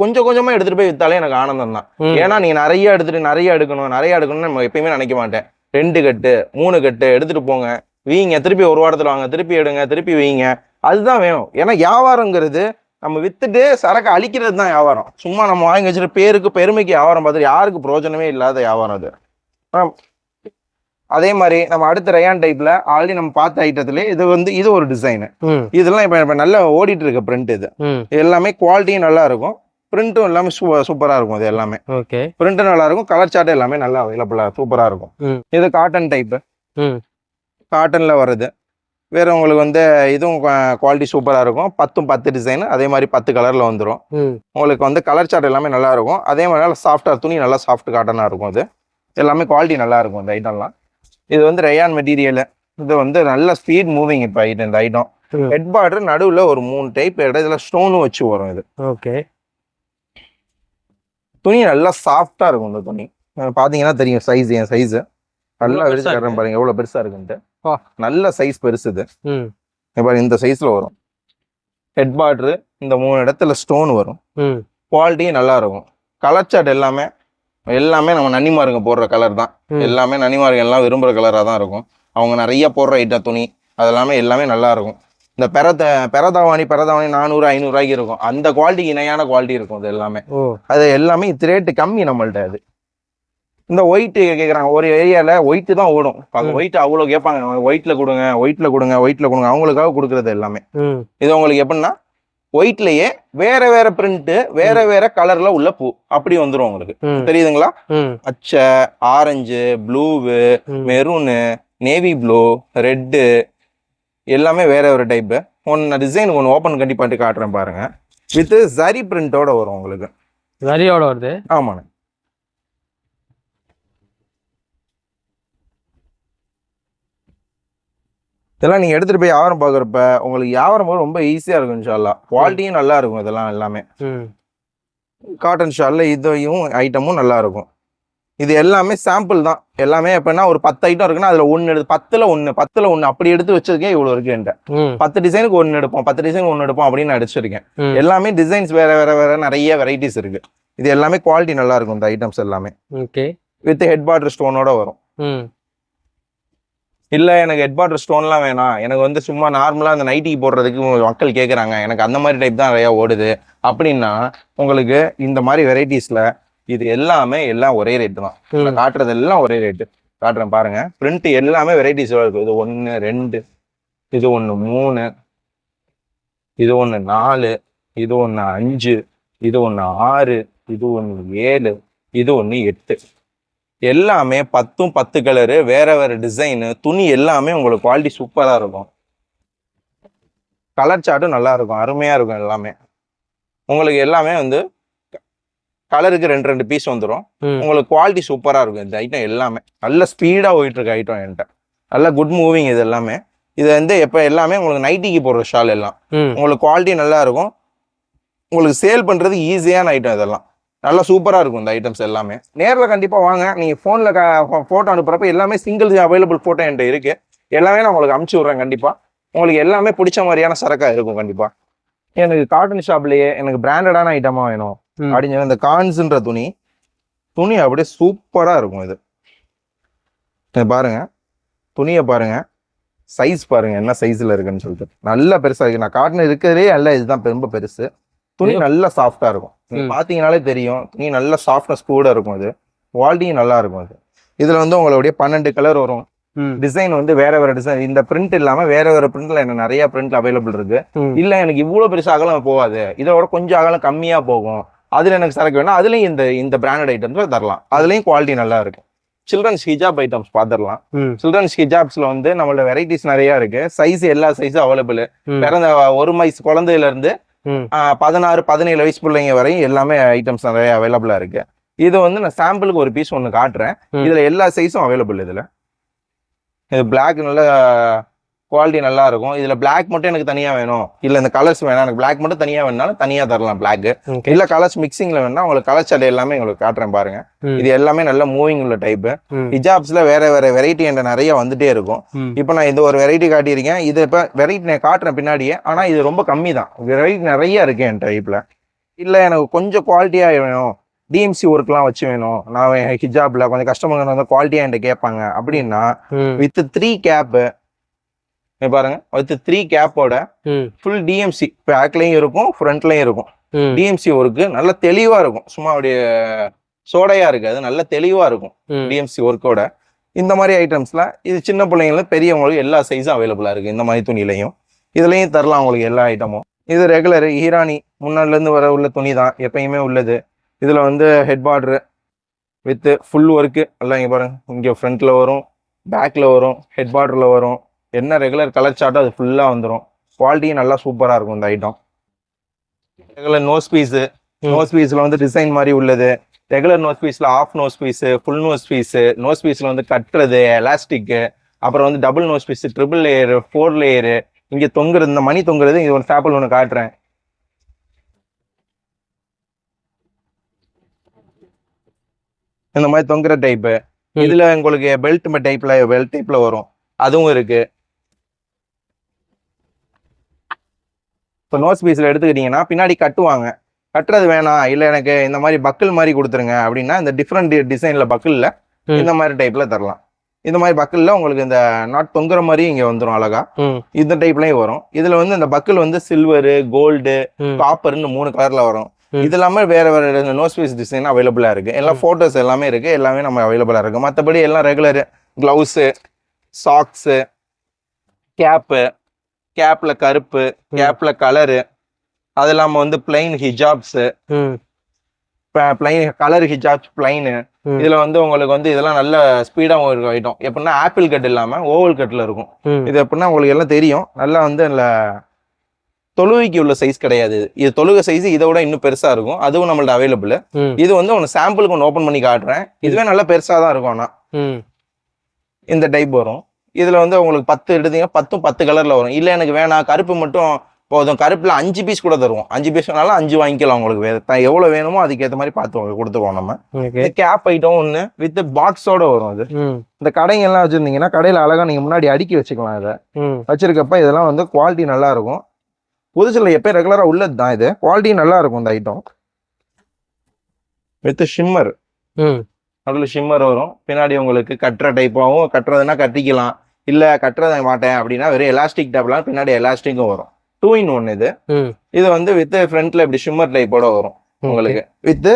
கொஞ்சம் கொஞ்சமா எடுத்துட்டு போய் வித்தாலே எனக்கு ஆனந்தம் தான். ஏன்னா நீங்க நிறைய எடுக்கணும்னு நம்ம எப்பயுமே நினைக்க மாட்டேன். 2 கட்டு 3 கட்டு எடுத்துட்டு போங்க, வீங்க, திருப்பி ஒரு வாரத்துல வாங்க, திருப்பி எடுங்க, திருப்பி வீங்க, அதுதான் வேணும். ஏன்னா வியாபாரங்கிறது நம்ம வித்துட்டு சரக்கு அழிக்கிறது தான் வியாபாரம். சும்மா நம்ம வாங்கி வச்சுட்டு பேருக்கு பெருமைக்கு வியாபாரம் பார்த்துட்டு யாருக்கு பிரயோஜனமே இல்லாத வியாபாரம் அது. அதே மாதிரி நம்ம அடுத்த ரயான் டைப்ல ஆல்ரெடி நம்ம பார்த்த ஐட்டத்துல இது ஒரு டிசைனு. இதெல்லாம் இப்ப நல்லா ஓடிட்டு இருக்க பிரிண்ட். இது எல்லாமே குவாலிட்டியும் நல்லா இருக்கும், பிரிண்ட்டும் எல்லாமே சூப்பரா இருக்கும். இது எல்லாமே பிரிண்ட்டும் நல்லா இருக்கும், கலர் சார்ட் எல்லாமே நல்லா அவைலபிளா சூப்பரா இருக்கும். இது காட்டன் டைப், காட்டன்ல வருது. வேற உங்களுக்கு வந்து இதுவும் குவாலிட்டி சூப்பரா இருக்கும். 10 டிசைன், அதே மாதிரி 10 கலர்ல வந்துடும். உங்களுக்கு வந்து கலர் சார்ட் எல்லாமே நல்லா இருக்கும். அதே மாதிரி நல்லா சாஃப்டா துணி நல்லா சாஃப்ட் காட்டனா இருக்கும். அது எல்லாமே குவாலிட்டி நல்லா இருக்கும் இந்த ஐட்டம்லாம். இது வந்து ரயான் மெட்டீரியல். இது வந்து நல்ல ஸ்பீட் மூவிங். இப்போ இந்த ஐட்டம் ஹெட் பார்டர் நடுவில் ஒரு 3 டைப் இடத்துல ஸ்டோனும் வச்சு வரும். இது துணி நல்லா சாஃப்டா இருக்கும். இந்த துணி பாத்தீங்கன்னா தெரியும் சைஸ், என் சைஸ் நல்லா விரிச்சு காட்டுறேன் பாருங்க எவ்வளவு பெருசா இருக்குன்ட்டு. நல்ல சைஸ் பெருசு. இது இந்த சைஸ்ல வரும். ஹெட் பார்டர் இந்த 3 இடத்துல ஸ்டோன் வரும். குவாலிட்டியும் நல்லா இருக்கும். கலர் சார்ட் எல்லாமே நம்ம நன்னிமாருங்க போடுற கலர் தான். எல்லாமே நன்னிமாருங்க எல்லாம் விரும்புற கலரா தான் இருக்கும். அவங்க நிறைய போடுற ஐட்டம் துணி எல்லாமே நல்லா இருக்கும். இந்த பெரதாவாணி 400-500 ரூபாய்க்கு இருக்கும். அந்த குவாலிட்டிக்கு இணையான குவாலிட்டி இருக்கும். அது எல்லாமே எல்லாமே இது ரேட்டு கம்மி நம்மள்ட்ட. அது இந்த ஒயிட் கேட்குறாங்க, ஒரு ஏரியால ஒயிட் தான் ஓடும். ஒயிட் அவ்வளோ கேட்பாங்க, ஒயிட்ல கொடுங்க. அவங்களுக்காக கொடுக்குறது எல்லாமே. இது உங்களுக்கு எப்படின்னா ஒயிட்லயே வேற வேற பிரிண்ட், வேற வேற கலர்ல உள்ள பூ அப்படி வந்துடும் உங்களுக்கு. தெரியுதுங்களா? பச்சை, orange, blue, maroon, navy blue, red எல்லாமே வேற ஒரு டைப்பு. ஒன்று டிசைன் ஒன்று ஓப்பன் கண்டி பண்ணிட்டு காட்டுறேன் பாருங்க. வித் ஜரி பிரிண்டோட வரும் உங்களுக்கு. ஜரியோட வருது? ஆமாண்ணே. இதெல்லாம் நீங்க எடுத்துட்டு போய் வியாபாரம் பாக்குறப்ப உங்களுக்கு வியாபாரம் ரொம்ப ஈஸியா இருக்கும். இன்ஷா அல்லாஹ் குவாலிட்டியும் நல்லா இருக்கும். இதெல்லாம் எல்லாமே காட்டன் ஷால்ல இதையும் ஐட்டமும் நல்லா இருக்கும். இது எல்லாமே சாம்பிள் தான். எல்லாமே எப்படின்னா ஒரு 10 ஐட்டம் இருக்குன்னா அதுல 1 எடுத்து 10ல 1 அப்படி எடுத்து வச்சிருக்கேன். இவ்வளவு இருக்கு என்கிட்ட. 10 டிசைனுக்கு 1 எடுப்போம், 10 டிசைனுக்கு 1 எடுப்போம் அப்படின்னு அடிச்சிருக்கேன். எல்லாமே டிசைன்ஸ் வேற நிறைய வெரைட்டிஸ் இருக்கு. இது எல்லாமே குவாலிட்டி நல்லா இருக்கும். இந்த ஐட்டம்ஸ் எல்லாமே வித் ஹெட் பார்டர் ஸ்டோனோட வரும். இல்ல எனக்கு ஹெட் பார்டர் ஸ்டோன்லாம் வேணாம், எனக்கு வந்து சும்மா நார்மலா அந்த நைட்டிக்கு போடுறதுக்கு மக்கள் கேட்குறாங்க, எனக்கு அந்த மாதிரி டைப் தான் நிறையா ஓடுது அப்படின்னா உங்களுக்கு இந்த மாதிரி வெரைட்டிஸ்ல இது எல்லாமே எல்லாம் ஒரே ரேட்டு தான். காட்டுறது எல்லாம் ஒரே ரேட்டு காட்டுறேன் பாருங்க. பிரிண்ட் எல்லாமே வெரைட்டிஸ் இருக்கும். இது 1, 2, இது 1, 3, இது 1, 4, இது 1, 5, இது 1, 6, இது 1, 7, இது 1, 8. எல்லாமே 10 கலரு, வேற வேற டிசைனு, துணி எல்லாமே உங்களுக்கு குவாலிட்டி சூப்பரா இருக்கும். கலர் சார்ட்டும் நல்லா இருக்கும், அருமையா இருக்கும். எல்லாமே உங்களுக்கு எல்லாமே வந்து கலருக்கு 2 பீஸ் வந்துடும். உங்களுக்கு குவாலிட்டி சூப்பரா இருக்கும். இந்த ஐட்டம் எல்லாமே நல்ல ஸ்பீடா போயிட்டு இருக்க ஐட்டம் என்கிட்ட. நல்ல குட் மூவிங். இது எல்லாமே இது வந்து எப்ப எல்லாமே உங்களுக்கு நைட்டிக்கு போடுற ஷால் எல்லாம் உங்களுக்கு குவாலிட்டி நல்லா இருக்கும். உங்களுக்கு சேல் பண்றது ஈஸியான ஐட்டம். இதெல்லாம் நல்லா சூப்பரா இருக்கும். இந்த ஐட்டம்ஸ் எல்லாமே நேரில் கண்டிப்பா வாங்க. நீங்க போன்ல போட்டோ அனுப்புறப்ப எல்லாமே சிங்கிள் அவைலபிள் போட்டோ என்கிட்ட இருக்கு. எல்லாமே நான் உங்களுக்கு அனுப்பிச்சு விடுறேன். கண்டிப்பா உங்களுக்கு எல்லாமே பிடிச்ச மாதிரியான சரக்கா இருக்கும். கண்டிப்பா எனக்கு காட்டன் ஷாப்லயே எனக்கு பிராண்டடான ஐட்டமா வேணும் அப்படின்னு இந்த கான்ஸ்ன்ற துணி அப்படியே சூப்பரா இருக்கும். இது பாருங்க, துணியை பாருங்க, சைஸ் பாருங்க என்ன சைஸ்ல இருக்குன்னு சொல்லிட்டு நல்ல பெருசா இருக்கு. நான் காட்டின இருக்கிறதே அல்ல, இதுதான் ரொம்ப பெருசு. துணி நல்லா சாஃப்டா இருக்கும். நீங்க பாத்தீங்கன்னாலே தெரியும், துணி நல்ல சாஃப்ட்னஸ் கூட இருக்கும். இது குவாலிட்டியும் நல்லா இருக்கும். அது இதுல வந்து உங்களுடைய 12 கலர் வரும். டிசைன் வந்து வேற வேற டிசைன். இந்த பிரிண்ட் இல்லாம வேற வேற பிரிண்ட்ல எனக்கு நிறைய பிரிண்ட் அவைலபிள் இருக்கு. இல்ல எனக்கு இவ்வளவு பெருசா அகலம் போகாது, இதோட கொஞ்சம் அகலம் கம்மியா போகும், அதுல எனக்கு சரக்கு வேணும், அதுலயும் இந்த பிராண்டட் ஐட்டம்ஸ் தரலாம். அதுலயும் குவாலிட்டி நல்லா இருக்கும். சில்ட்ரன்ஸ் ஹிஜாப் ஐட்டம்ஸ் பாத்திரலாம். சில்ட்ரன்ஸ் ஹிஜாப்ஸ்ல வந்து நம்மளோட வெரைட்டிஸ் நிறைய இருக்கு. சைஸ் எல்லா சைஸும் அவைலபிள். பிறந்த 1 வயசு குழந்தையில இருந்து 16 17 வயசு பிள்ளைங்க வரையும் எல்லாமே ஐட்டம்ஸ் நிறைய அவைலபிளா இருக்கு. இது வந்து நான் சாம்பிளுக்கு ஒரு பீஸ் ஒன்று காட்டுறேன். இதுல எல்லா சைஸும் அவைலபிள். இதுல இது பிளாக் நல்ல குவாலிட்டி நல்லா இருக்கும். இதுல பிளாக் மட்டும் எனக்கு தனியா வேணும், இல்ல இந்த கலர்ஸ் வேணாம், எனக்கு பிளாக் மட்டும் தனியா வேணும்னாலும் தனியா தரலாம் பிளாக். இல்ல கலர்ஸ் மிக்சிங்ல வேணா உங்களுக்கு கலர் சட்டை எல்லாமே உங்களுக்கு காட்டுறேன் பாருங்க. இது எல்லாமே நல்ல மூவிங் உள்ள டைப். ஹிஜாப்ஸ்ல வேற வேற வெரைட்டி என்ற நிறைய வந்துட்டே இருக்கும். இப்போ நான் இந்த ஒரு வெரைட்டி காட்டியிருக்கேன். இது இப்ப வெரைட்டி நான் காட்டுறேன் பின்னாடியே. ஆனா இது ரொம்ப கம்மி தான், வெரைட்டி நிறைய இருக்கு என் டைப்ல. இல்ல எனக்கு கொஞ்சம் குவாலிட்டியா வேணும், டிஎம்சி ஒர்க்லாம் வச்சு வேணும், நான் ஹிஜாப்ல கொஞ்சம் கஸ்டமர் வந்து குவாலிட்டியா என்கிட்ட கேட்பாங்க அப்படின்னா வித் 3 கேப் பாருங்க. வித் 3 கேப்போட ஃபுல் டிஎம்சி பேக்லயும் இருக்கும், ஃப்ரண்ட்லயும் இருக்கும். டிஎம்சி ஒர்க்கு நல்ல தெளிவா இருக்கும். சும்மா அப்படியே சோடையா இருக்காது, நல்ல தெளிவா இருக்கும் டிஎம்சி ஒர்க்கோட. இந்த மாதிரி ஐட்டம்ஸ்லாம் இது சின்ன பிள்ளைங்களுக்கு பெரியவங்களுக்கு எல்லா சைஸும் அவைலபிளா இருக்கு. இந்த மாதிரி துணிலையும் இதுலயும் தரலாம் உங்களுக்கு எல்லா ஐட்டமும். இது ரெகுலர் ஈரானி முன்னாடில இருந்து வர உள்ள துணி தான், எப்பயுமே உள்ளது. இதுல வந்து head border with full work எல்லாம் இங்க பாருங்க. இங்க ஃப்ரண்ட்ல வரும், பேக்ல வரும், ஹெட் பார்டர்ல வரும். என்ன ரெகுலர் கலர் சார்ட்டோ அது ஃபுல்லா வந்துடும். குவாலிட்டியும் நல்லா சூப்பரா இருக்கும் இந்த item. Regular nose piece, nose பீஸ்ல வந்து டிசைன் மாதிரி உள்ளது. ரெகுலர் நோஸ் பீஸ்ல half nose piece, full nose piece, nose பீஸ்ல வந்து கட்டுறது எலாஸ்டிக், அப்புறம் வந்து double nose piece, 3 layer, 4 layer, இங்க தொங்குறது, இந்த மணி தொங்குறது. இது ஒரு சாம்பிள் ஒன்று காட்டுறேன். இந்த மாதிரி தொங்குற டைப்பு. இதுல உங்களுக்கு பெல்ட் டைப்ல வரும், அதுவும் இருக்கு. இப்போ நோஸ் பீஸ்ல எடுத்துக்கிட்டீங்கன்னா பின்னாடி கட்டுவாங்க, கட்டுறது வேணாம், இல்ல எனக்கு இந்த மாதிரி பக்கிள் மாதிரி கொடுத்துருங்க அப்படின்னா இந்த டிஃப்ரெண்ட் டிசைன்ல பக்கிள்ல இந்த மாதிரி டைப்ல தரலாம். இந்த மாதிரி பக்கிள்ல உங்களுக்கு இந்த நாட் தொங்குற மாதிரி இங்க வந்துடும் அழகா. இந்த டைப்லயும் வரும். இதுல வந்து இந்த பக்கிள் வந்து சில்வரு, கோல்டு, காப்பர்னு 3 கலர்ல வரும். இது இல்லாம வேற வேற நோஸ் பீஸ் டிசைன் அவைலபிளா இருக்கு. எல்லாம் போட்டோஸ் எல்லாமே இருக்கு, எல்லாமே நம்ம அவைலபிளா இருக்கு. மற்றபடி எல்லாம் ரெகுலர் கிளவுஸ், சாக்ஸ், கேப்பு, கேப்ல கருப்பு, கேப்ல கலரு, அது இல்லாம வந்து plain hijabs, plain colour hijabs plain. இதுல வந்து உங்களுக்கு வந்து இதெல்லாம் நல்ல ஸ்பீடா ஒரு ஐட்டம். எப்படின்னா ஆப்பிள் கட் இல்லாம ஓவல் கட்ல இருக்கும். இது எப்படின்னா உங்களுக்கு எல்லாம் தெரியும், நல்லா வந்து தொழுகைக்கு உள்ள சைஸ் கிடையாது. இது தொழுகை சைஸ் இதை விட இன்னும் பெருசா இருக்கும். அதுவும் நம்மள்ட்ட அவைலபிள். இது வந்து ஒன்னு சாம்பிளுக்கு ஒன்று ஓப்பன் பண்ணி காட்டுறேன். இதுவே நல்லா பெருசா தான் இருக்கும். ஆனா இந்த டைப் வரும். இதுல வந்து உங்களுக்கு 10 எடுத்தீங்க, 10 கலர்ல வரும். இல்ல எனக்கு வேணாம், கருப்பு மட்டும் போதும், கருப்புல 5 பீஸ் கூட தருவோம். 5 பீஸ் வேணாலும் 5 வாங்கிக்கலாம். உங்களுக்கு எவ்வளவு வேணுமோ அதுக்கேற்ற மாதிரி பார்த்து கொடுத்துருவோம் நம்ம. கேப் ஐட்டம் ஒண்ணு வித் பாக்ஸோட வரும். அது இந்த கடைங்க எல்லாம் வச்சிருந்தீங்கன்னா கடையில அழகா நீங்க முன்னாடி அடுக்கி வச்சுக்கலாம். இதை வச்சிருக்கப்ப இதெல்லாம் வந்து குவாலிட்டி நல்லா இருக்கும். புதுசுல எப்பயும் ரெகுலரா உள்ளது தான். இது குவாலிட்டி நல்லா இருக்கும் இந்த ஐட்டம். வித் ஷிம்மர், நடுவில் ஷிம்மர் வரும். பின்னாடி உங்களுக்கு கட்டுற டைப்பாகவும், கட்டுறதுன்னா கட்டிக்கலாம், இல்ல கட்டுறத மாட்டேன் அப்படின்னா வெறும் எலாஸ்டிக் டைப்லாம் பின்னாடி எலாஸ்டிக்கும் வரும். 2 in 1 இது. இது வந்து வித் ஃப்ரண்ட்ல இப்படி ஷிம்மர் டைப்போட வரும் உங்களுக்கு. வித்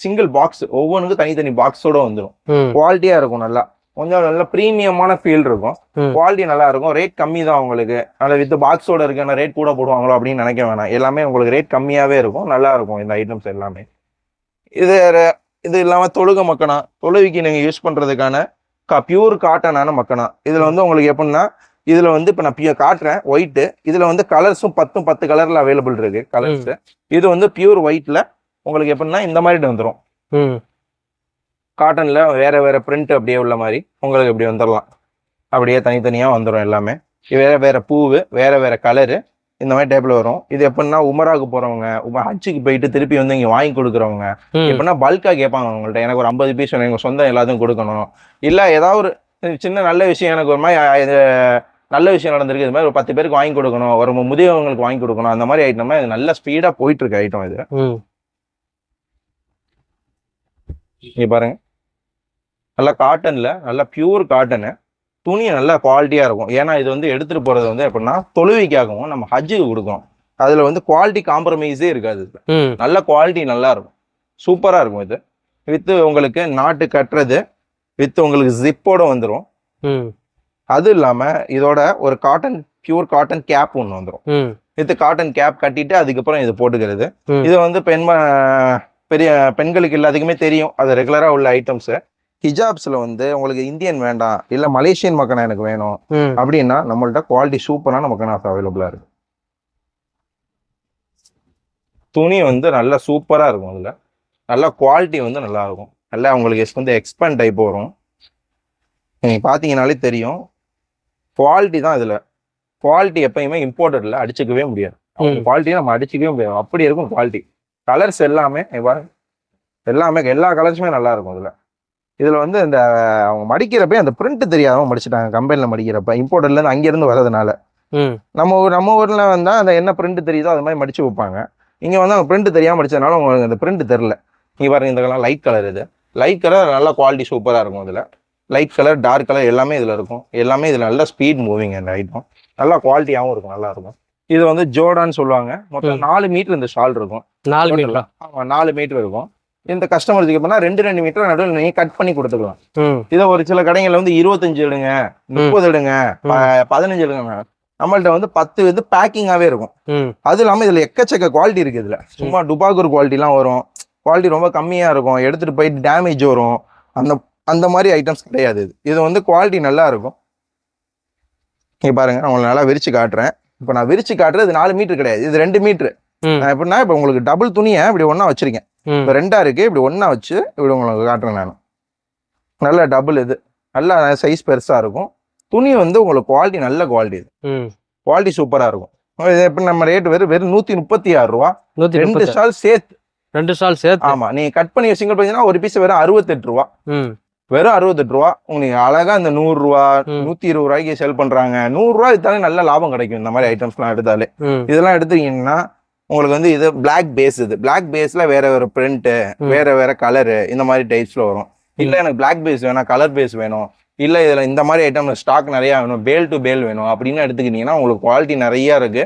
சிங்கிள் பாக்ஸ், ஒவ்வொன்றுக்கும் தனித்தனி பாக்ஸோட வந்துடும். குவாலிட்டியா இருக்கும். நல்லா கொஞ்சம் நல்ல பிரீமியமான ஃபீல் இருக்கும். குவாலிட்டி நல்லா இருக்கும். ரேட் கம்மி தான் உங்களுக்கு. நல்ல வித் பாக்ஸோட இருக்கு, ரேட் கூட போடுவாங்களோ அப்படின்னு நினைக்க வேணாம். எல்லாமே உங்களுக்கு ரேட் கம்மியாவே இருக்கும். நல்லா இருக்கும் இந்த ஐட்டம்ஸ் எல்லாமே. இது இல்லாம தொழுகை மக்கனா, தொழுகைக்கு நீங்க யூஸ் பண்றதுக்கான பியூர் காட்டனான மக்கனா. இதுல வந்து உங்களுக்கு எப்படின்னா, இதுல வந்து இப்ப நான் காட்டுறேன் ஒயிட். இதுல வந்து கலர்ஸும் 10 கலர்ல அவைலபிள் இருக்கு கலர்ஸ். இது வந்து பியூர் ஒயிட்ல உங்களுக்கு எப்படின்னா இந்த மாதிரி வந்துடும். காட்டன்ல வேற வேற பிரிண்ட் அப்படியே உள்ள மாதிரி உங்களுக்கு இப்படி வந்துடலாம். அப்படியே தனித்தனியா வந்துடும் எல்லாமே. வேற வேற பூவு, வேற வேற கலரு, இந்த மாதிரி டைப்ல வரும். இது எப்படின்னா உமராக்கு போறவங்க, ஹஜ்ஜுக்கு போயிட்டு திருப்பி வந்து இங்க வாங்கி கொடுக்குறவங்க எப்படின்னா பல்கா கேட்பாங்க உங்கள்ட்ட, எனக்கு ஒரு 50 பீஸ் எங்க சொந்தம் எல்லாத்தையும் கொடுக்கணும், இல்ல ஏதாவது ஒரு சின்ன நல்ல விஷயம், எனக்கு ஒரு மாதிரி நல்ல விஷயம் நடந்திருக்கு, இது மாதிரி ஒரு 10 பேருக்கு வாங்கி கொடுக்கணும், ஒரு முதியவங்களுக்கு வாங்கி கொடுக்கணும், அந்த மாதிரி ஐட்டம்னா இது நல்ல ஸ்பீடா போயிட்டு இருக்கு ஐட்டம். இது இங்க பாருங்க, நல்லா காட்டன்ல, நல்லா பியூர் காட்டனு. துணி நல்லா குவாலிட்டியாக இருக்கும். ஏன்னா இது வந்து எடுத்துகிட்டு போகிறது வந்து எப்படின்னா தொழுவிக்காகவும் நம்ம ஹஜ்ஜுக்கு கொடுக்கும். அதில் வந்து குவாலிட்டி காம்ப்ரமைஸே இருக்காது. நல்ல குவாலிட்டி நல்லா இருக்கும், சூப்பராக இருக்கும். இது வித்து உங்களுக்கு நாட்டு கட்டுறது வித்து உங்களுக்கு ஜிப்போட வந்துடும். அது இல்லாமல் இதோட ஒரு பியூர் காட்டன் கேப் ஒன்று வந்துடும். வித்து காட்டன் கேப் கட்டிட்டு அதுக்கப்புறம் இது போட்டுக்கிறது. இது வந்து பெரிய பெண்களுக்கு எல்லாத்துக்குமே தெரியும், அது ரெகுலராக உள்ள ஐட்டம்ஸு. ஹிஜாப்ஸ்ல வந்து உங்களுக்கு இந்தியன் வேண்டாம், இல்ல மலேசியன் மக்கனா எனக்கு வேணும் அப்படின்னா நம்மள்ட்ட குவாலிட்டி சூப்பரான மக்கனாஸ் அவைலபிளா இருக்கு. துணி வந்து நல்லா சூப்பரா இருக்கும். அதுல நல்ல குவாலிட்டி வந்து நல்லா இருக்கும். நல்லா உங்களுக்கு வந்து எக்ஸ்பேண்ட் டைப் வரும். நீங்க பாத்தீங்கன்னாலே தெரியும், குவாலிட்டி தான் இதுல. குவாலிட்டி எப்பயுமே இம்போர்ட்டட்ல அடிச்சுக்கவே முடியாது. குவாலிட்டியை நம்ம அடிச்சுக்கவே முடியாது, அப்படி இருக்கும் குவாலிட்டி. கலர்ஸ் எல்லாமே எல்லா கலர்ஸுமே நல்லா இருக்கும். இதுல வந்து இந்த அவங்க மடிக்கிறப்ப அந்த பிரிண்ட் தெரியாதவங்க மடிச்சுட்டாங்க. கம்பெனில மடிக்கிறப்ப இம்போர்ட்டர்ல இருந்து அங்கிருந்து வரதுனால நம்ம ஊர்ல வந்தா அந்த என்ன பிரிண்ட் தெரியுதோ அது மாதிரி மடிச்சு வைப்பாங்க. இங்க வந்து அவங்க பிரிண்ட் தெரியாம மடிச்சதுனால உங்களுக்கு அந்த பிரிண்ட் தெரியல. நீங்க பாருங்க, இந்த கலர் லைட் கலர். இது லைட் கலர் நல்ல குவாலிட்டி சூப்பரா இருக்கும். இதுல லைட் கலர் டார்க் கலர் எல்லாமே இதுல இருக்கும். எல்லாமே இதுல நல்ல ஸ்பீட் மூவிங் அந்த ஐட்டம், நல்லா குவாலிட்டியாகவும் இருக்கும், நல்லா இருக்கும். இது வந்து ஜோர்டான்னு சொல்லுவாங்க. மொத்தம் 4 மீட்டர் இந்த ஷால் இருக்கும். 4 மீட்டர்? ஆமா, 4 மீட்டர் இருக்கும். இந்த கஸ்டமருக்கு பண்ணா 2 மீட்டர் நடுவில் நீங்க கட் பண்ணி கொடுத்துக்கலாம். இதை ஒரு சில கடைகள்ல வந்து 25 எடுங்க, 30 எடுங்க, 15 எடுங்க. நம்மள்ட்ட வந்து 10 இது பேக்கிங்காவே இருக்கும். அது இல்லாம இதுல எக்கச்சக்க குவாலிட்டி இருக்கு. இதுல சும்மா டுபாக்கூர் குவாலிட்டி எல்லாம் வரும், குவாலிட்டி ரொம்ப கம்மியா இருக்கும், எடுத்துட்டு போயிட்டு டேமேஜ் வரும். அந்த மாதிரி ஐட்டம்ஸ் கிடையாது. இது வந்து குவாலிட்டி நல்லா இருக்கும். நீங்க பாருங்க, நான் உங்களுக்கு நல்லா விரிச்சு காட்டுறேன். இப்ப நான் விரிச்சு காட்டுறது இது 4 மீட்டர் கிடையாது, இது 2 மீட்டர். எப்படின்னா இப்ப உங்களுக்கு டபுள் துணியை இப்படி ஒன்னா வச்சிருக்கேன். இப்போ 2ஆ இருக்கு, இப்படி ஒன்னா வச்சு இப்படி உங்களுக்கு காட்டுறேன் நான். நல்ல டபுள், இது நல்ல சைஸ் பெருசா இருக்கும். துணி வந்து உங்களுக்கு குவாலிட்டி நல்ல குவாலிட்டி. இது குவாலிட்டி சூப்பரா இருக்கும். இது எப்படி நம்ம ரேட் வெறும் 136 ரூபா. 2 ஸ்டால் சேர்த்து. 2 ஸ்டால் சேர்த்து? ஆமா. நீங்க கட் பண்ணி சிங்கிள் பீஸ்னா ஒரு பீஸ் வெறும் 68 ரூபா. வெறும் 68 ரூபா. உங்களுக்கு அழகா இந்த 100 ரூபா 120 ரூபாய்க்கு செல் பண்றாங்க. 100 ரூபா எடுத்தாலே நல்ல லாபம் கிடைக்கும். இந்த மாதிரி ஐட்டம்ஸ் எல்லாம் எடுத்தாலே, இதெல்லாம் எடுத்தீங்கன்னா உங்களுக்கு வந்து இது பிளாக் பேஸ். இது பிளாக் பேஸ்ல வேற பிரிண்ட், வேற கலரு, இந்த மாதிரி டைப்ஸ்ல வரும். இல்ல எனக்கு பிளாக் பேஸ் வேணும், கலர் பேஸ் வேணும், இல்ல இதுல இந்த மாதிரி ஐட்டம் ஸ்டாக் நிறைய வேணும், பேல் டு பேல் வேணும் அப்படின்னு எடுத்துக்கிட்டீங்கன்னா உங்களுக்கு குவாலிட்டி நிறைய இருக்கு.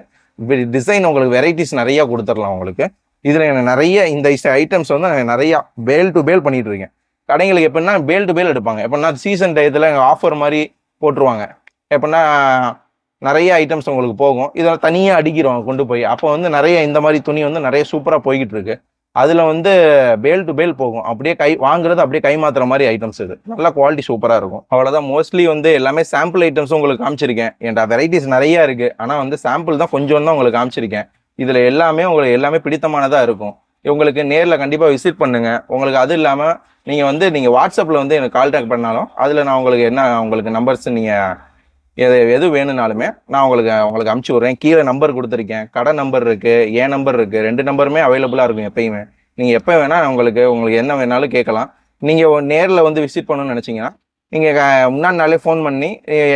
டிசைன் உங்களுக்கு வெரைட்டிஸ் நிறைய கொடுத்துடலாம் உங்களுக்கு. இதுல எனக்கு நிறைய இந்த ஐட்டம்ஸ் வந்து நிறைய பேல் டு பேல் பண்ணிட்டு இருக்கேன். கடைங்களுக்கு எப்படின்னா பேல் டு பேல் எடுப்பாங்க. எப்படின்னா சீசன் டயத்துல ஆஃபர் மாதிரி போட்டுருவாங்க. எப்படின்னா நிறைய ஐட்டம்ஸ் உங்களுக்கு போகும், இதில் தனியாக அடிக்கிறோம் கொண்டு போய். அப்போ வந்து நிறைய இந்த மாதிரி துணி வந்து நிறைய சூப்பராக போய்கிட்டு இருக்கு. அதில் வந்து பேல் டு பேல் போகும். அப்படியே வாங்குறது அப்படியே கை மாத்துற மாதிரி ஐட்டம்ஸ். இது நல்ல குவாலிட்டி சூப்பராக இருக்கும். அவ்வளோதான். மோஸ்ட்லி வந்து எல்லாமே சாம்பிள் ஐட்டம்ஸும் உங்களுக்கு காமிச்சிருக்கேன். என்கிட்ட வெரைட்டிஸ் நிறைய இருக்கு, ஆனால் வந்து சாம்பிள் தான் கொஞ்சம் தான் உங்களுக்கு காமிச்சிருக்கேன். இதில் உங்களுக்கு எல்லாமே பிடித்தமானதாக இருக்கும். உங்களுக்கு நேரில் கண்டிப்பாக விசிட் பண்ணுங்க. உங்களுக்கு அது இல்லாமல் நீங்கள் வாட்ஸ்அப்பில் வந்து எனக்கு கால்டாக்ட் பண்ணாலும் அதில் நான் உங்களுக்கு நம்பர்ஸ் நீங்கள் எது வேணும்னாலுமே நான் உங்களுக்கு அனுப்பிச்சி விட்றேன். கீழே நம்பர் கொடுத்துருக்கேன், கடை நம்பர் இருக்கு, என் நம்பர் இருக்கு. 2 நம்பருமே அவைலபிளாக இருக்கும் எப்பயுமே. நீங்கள் எப்போ வேணால் உங்களுக்கு என்ன வேணாலும் கேட்கலாம். நீங்கள் நேரில் வந்து விசிட் பண்ணணும்னு நினச்சிங்கன்னா நீங்கள் முன்னாடி நாளே ஃபோன் பண்ணி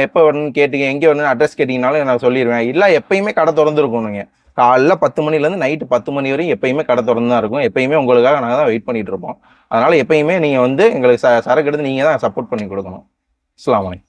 எப்போ வரணும்னு கேட்டீங்க, எங்கே வரணும்னு அட்ரஸ் கேட்டிங்கனாலும் நான் சொல்லிடுவேன். இல்லை எப்பயுமே கடை திறந்துருக்கும். நீங்கள் காலைல 10 மணிலேருந்து நைட்டு 10 மணி வரையும் எப்பயுமே கடை திறந்து தான் இருக்கும். எப்பயுமே உங்களுக்காக நாங்கள் தான் வெயிட் பண்ணிட்டு இருப்போம். அதனால எப்பயுமே நீங்கள் வந்து எங்களுக்கு சரக்கு எடுத்து நீங்கள் தான் சப்போர்ட் பண்ணி கொடுக்கணும். அஸ்ஸலாமு அலைக்கும்.